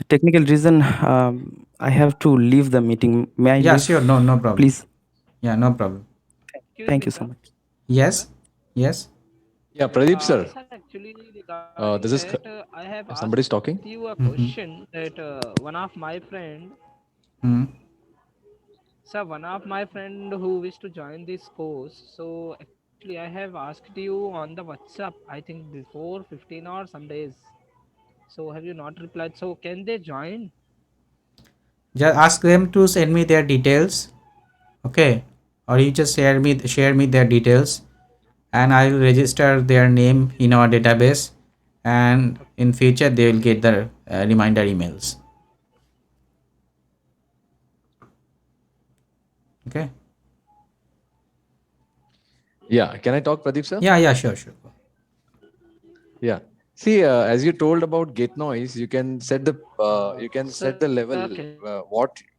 technical reason. I have to leave the meeting. May I Yeah, leave? sure. No problem. Please. Yeah, no problem. Excuse Thank me, you so sir. much. Yes. Yes. Yeah, Pradeep sir. Sir, actually regarding This is that, I have somebody's asked talking. you a question that one of my friend, Hmm. sir, one of my friend who wished to join this course. So actually, I have asked you on the WhatsApp. I think before 15 or some days. So have you not replied? So can they join? Just ask them to send me their details. Okay. Or you just share me their details, and I will register their name in our database, and in future they will get the reminder emails. Okay. Yeah, can I talk, Pradeep sir? Yeah, sure. Yeah. See, as you told about gate noise, you can set the level. Okay.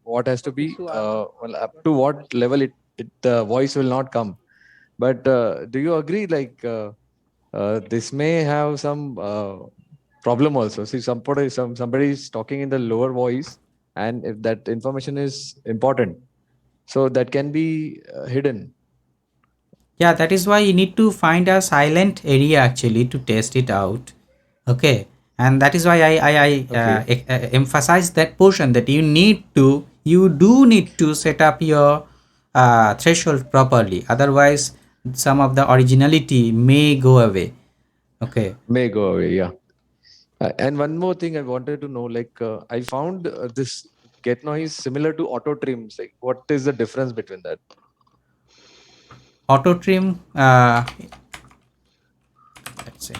What has to be up to what level the voice will not come. But do you agree? Like this may have some problem also. See, somebody is talking in the lower voice, and if that information is important, so that can be hidden. Yeah, that is why you need to find a silent area actually to test it out. Okay. and that is why Okay. emphasize that portion, that you do need to set up your threshold properly, otherwise some of the originality may go away. Okay. May go away. Yeah. And one more thing I wanted to know, like I found this get noise similar to auto trims. Like, what is the difference between that? Auto trim, let's see.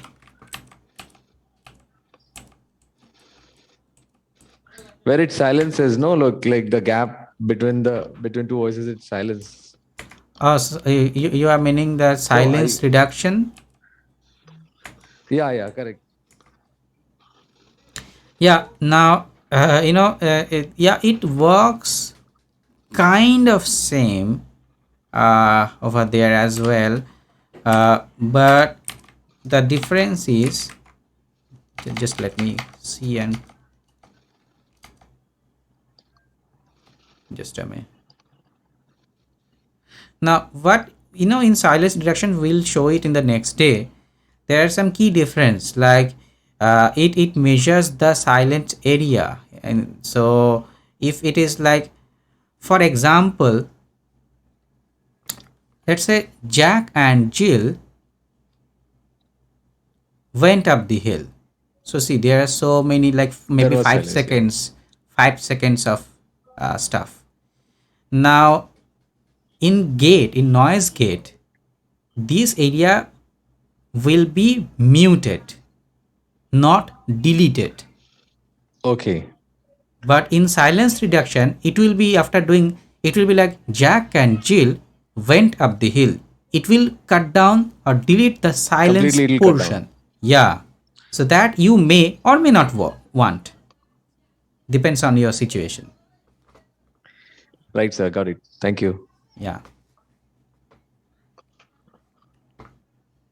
Where it silences, no, look, like the gap between two voices, it silence. You are meaning the So silence reduction? yeah, correct. Yeah, now it works kind of same over there as well, but the difference is, just let me see, and just a minute. Now what in silence reduction, we'll show it in the next day. There are some key difference, like it measures the silent area, and so if it is like, for example, let's say Jack and Jill went up the hill. So see, there are so many, like There maybe was 5 silence. Yeah. seconds, 5 seconds of stuff. Now in noise gate, this area will be muted, not deleted. Okay. But in silence reduction, it will be after doing, it will be like Jack and Jill went up the hill. It will cut down or delete the silence Completely, it'll cut down. portion. Yeah. So that you may or may not want. Depends on your situation. Right, sir. Got it. Thank you. Yeah.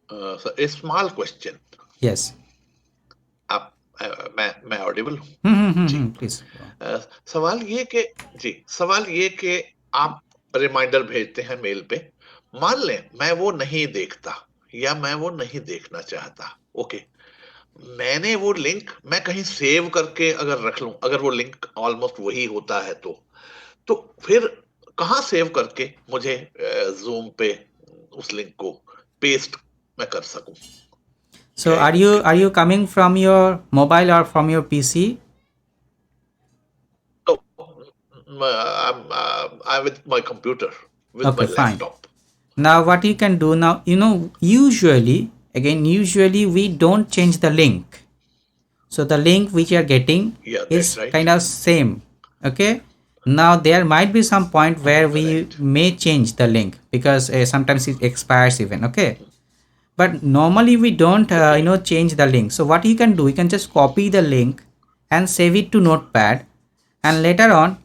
So a small question. Yes. आप मैं Audible हूँ जी? Please. सवाल ये कि आप reminder भेजते हैं mail पे, मान लें मैं वो नहीं देखता या मैं वो नहीं देखना चाहता, ओके, मैंने वो लिंक मैं कहीं सेव करके अगर रख लूं, अगर वो लिंक ऑलमोस्ट वही होता है तो फिर कहाँ सेव करके मुझे जूम पे उस लिंक को पेस्ट मैं कर सकूं? So are you coming from your mobile or from your PC? No, I'm with my computer, with Okay, my fine. laptop. Now what you can do now, usually we don't change the link. So the link which you are getting is right. kind of same. Okay. Now there might be some point where we may change the link, because sometimes it expires even. Okay. But normally we don't change the link. So what you can do, you can just copy the link and save it to notepad, and later on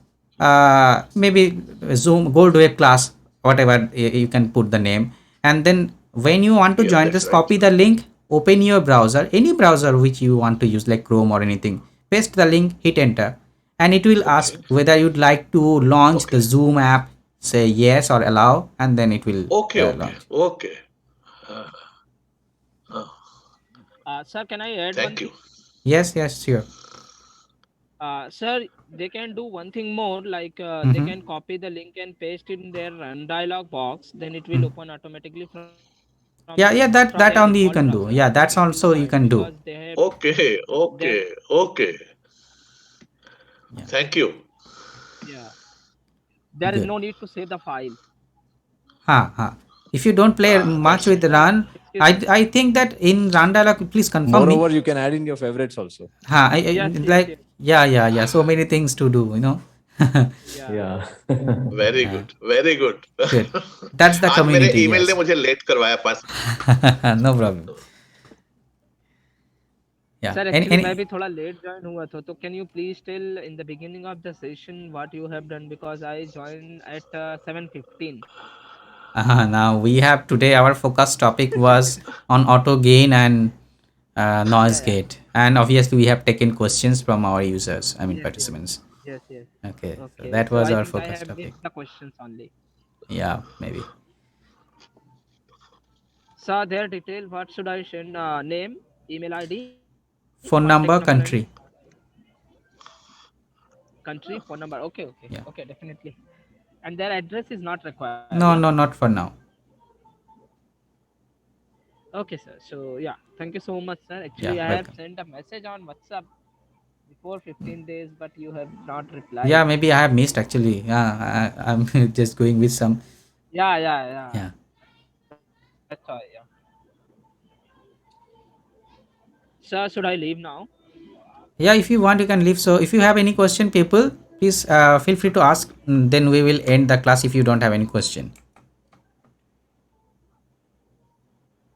maybe Zoom GoldWave class, whatever you can put the name, and then when you want to join, just copy the link, open your browser, any browser which you want to use, like Chrome or anything, paste the link, hit enter, and it will ask whether you'd like to launch the Zoom app, say yes or allow, and then it will launch. Okay. Sir, can I add Thank you. Yes, sure. Sir, they can do one thing more, like they can copy the link and paste it in their run dialog box, then it will open automatically from Yeah, that their only you default can do. browser. Yeah, that's It will also you fine, can do. because they have Okay. Thank you. Yeah, there is Good. no need to save the file. If you don't play much with run, I think that in run dialog, please confirm me. Moreover, you can add in your favorites also. Yes. Yeah. So many things to do. Yeah. Very good. Good. That's the आज मेरे community. Email ने Yes. मुझे late करवाया पास. No problem. Yeah. Sir, actually मैं भी थोड़ा late join हुआ था, तो can you please tell in the beginning of the session what you have done, because I joined at 7:15. Now we have today, our focus topic was on auto gain and noise gate, and obviously we have taken questions from our users, participants. Yes. Okay, so that was I our think I focus have topic. missed the questions only. Yeah, maybe. Sir, their detail, what should I send? Name, email ID? phone number, Contact number country. and country, phone number. Okay, okay, Yeah. okay, definitely. And their address is not required, yeah? No, no, not for now. Okay, sir. So yeah, thank you so much, sir. Yeah, Actually, I have welcome. sent a message on WhatsApp before 15 days, but you have not Yeah, replied. maybe I have missed actually. Yeah, I'm just going with some. Yeah, yeah, yeah. Yeah. That's why, yeah. Sir, should I leave now? Yeah, if you want, you can leave. So if you have any question, people, please feel free to ask. Then we will end the class if you don't have any question.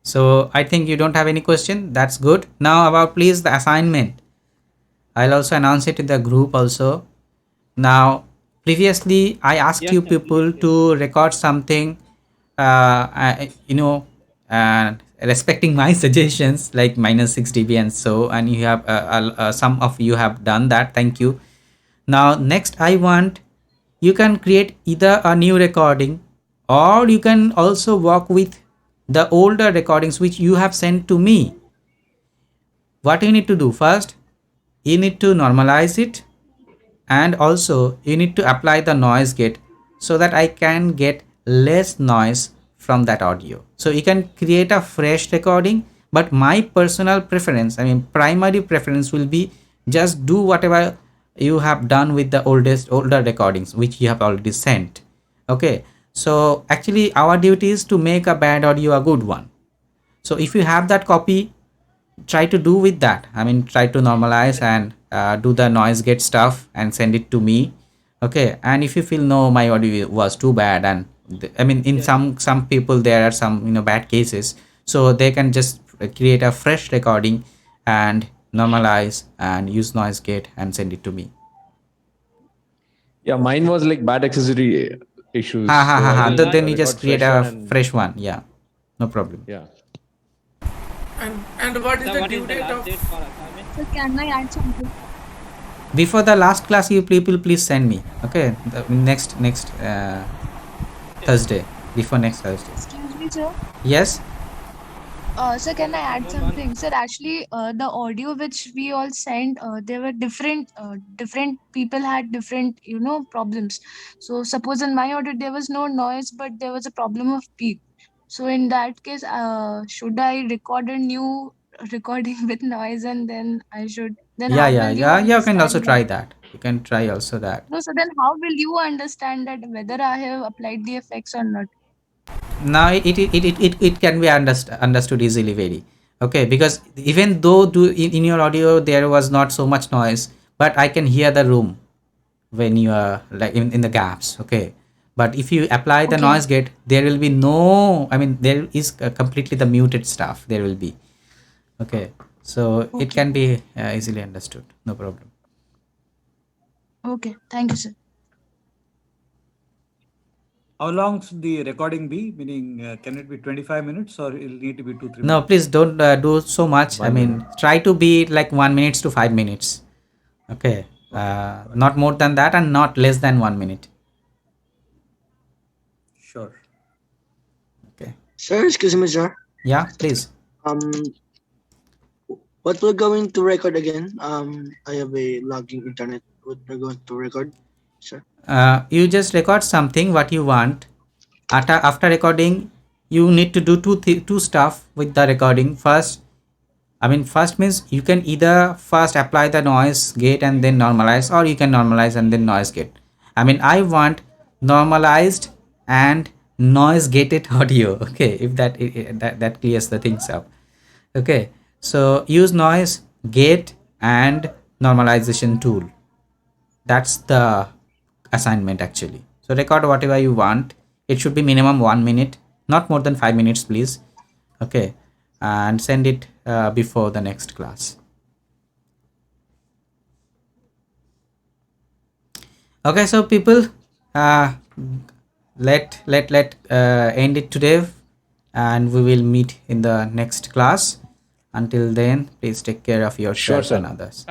So I think you don't have any question. That's good. Now about please the assignment. I'll also announce it in the group also. Now, previously I asked Yes, you sir. Please, people please. to record something, you know, respecting my suggestions like -6 dB and so, and you have some of you have done that. Thank you. Now, next I want you can create either a new recording or you can also work with the older recordings which you have sent to me. What you need to do first, you need to normalize it, and also you need to apply the noise gate so that I can get less noise from that audio. So you can create a fresh recording, but my personal preference, I mean primary preference will be just do whatever you have done with the older recordings which you have already sent. Okay, so actually our duty is to make a bad audio a good one. So if you have that copy, try to do with that. I mean try to normalize and do the noise gate stuff and send it to me. Okay, and if you feel no, my audio was too bad, and I mean in Yes. some people there are some bad cases, so they can just create a fresh recording and normalize and use noise gate and send it to me. Yeah, mine was like bad accessory issues. Ha ha So ha I ha. will Then you record just create fresh one a and fresh one. Yeah, no problem. yeah. And what is Sir, the what due is the date last of? date for assignment? So can I add something? Before the last class, you people please send me. Okay, the next Thursday, before next Thursday. Excuse me, sir. Yes. Sir, can I add One. something? Sir, actually, the audio which we all sent, they were different. Different people had different, problems. So, suppose in my audio there was no noise, but there was a problem of peak. So, in that case, should I record a new recording with noise, and then I should? Then Yeah, how yeah, will you yeah. You can also understand that? try that. You can try also that. No, so then how will you understand that whether I have applied the effects or not? Now it can be understood easily, very. Okay, because even though in your audio there was not so much noise, but I can hear the room when you are like in the gaps. Okay, but if you apply the Okay. noise gate, there will be no, I mean there is completely the muted stuff there will be. Okay, so it Okay. can be easily understood, no problem. Okay. Thank you, sir. How long should the recording be? Meaning, can it be 25 minutes or it'll need to be 2-3 No, minutes? please don't do so much. I 1 minute. mean, try to be like 1 minute to 5 minutes. Okay, Okay. not more than that and not less than 1 minute. Sure. Okay. Sir, excuse me, sir. Yeah, please. What we're going to record again? I have a lagging internet. What we're going to record, sir? You just record something what you want. After recording, you need to do two stuff with the recording. First means you can either first apply the noise gate and then normalize, or you can normalize and then noise gate. I mean, I want normalized and noise gated audio. Okay, if that clears the things up. Okay, so use noise gate and normalization tool. That's the assignment actually. So record whatever you want. It should be minimum 1 minute, not more than 5 minutes, please. Okay, and send it before the next class. Okay, so people, let end it today, and we will meet in the next class. Until then, please take care of yourself sir. and others.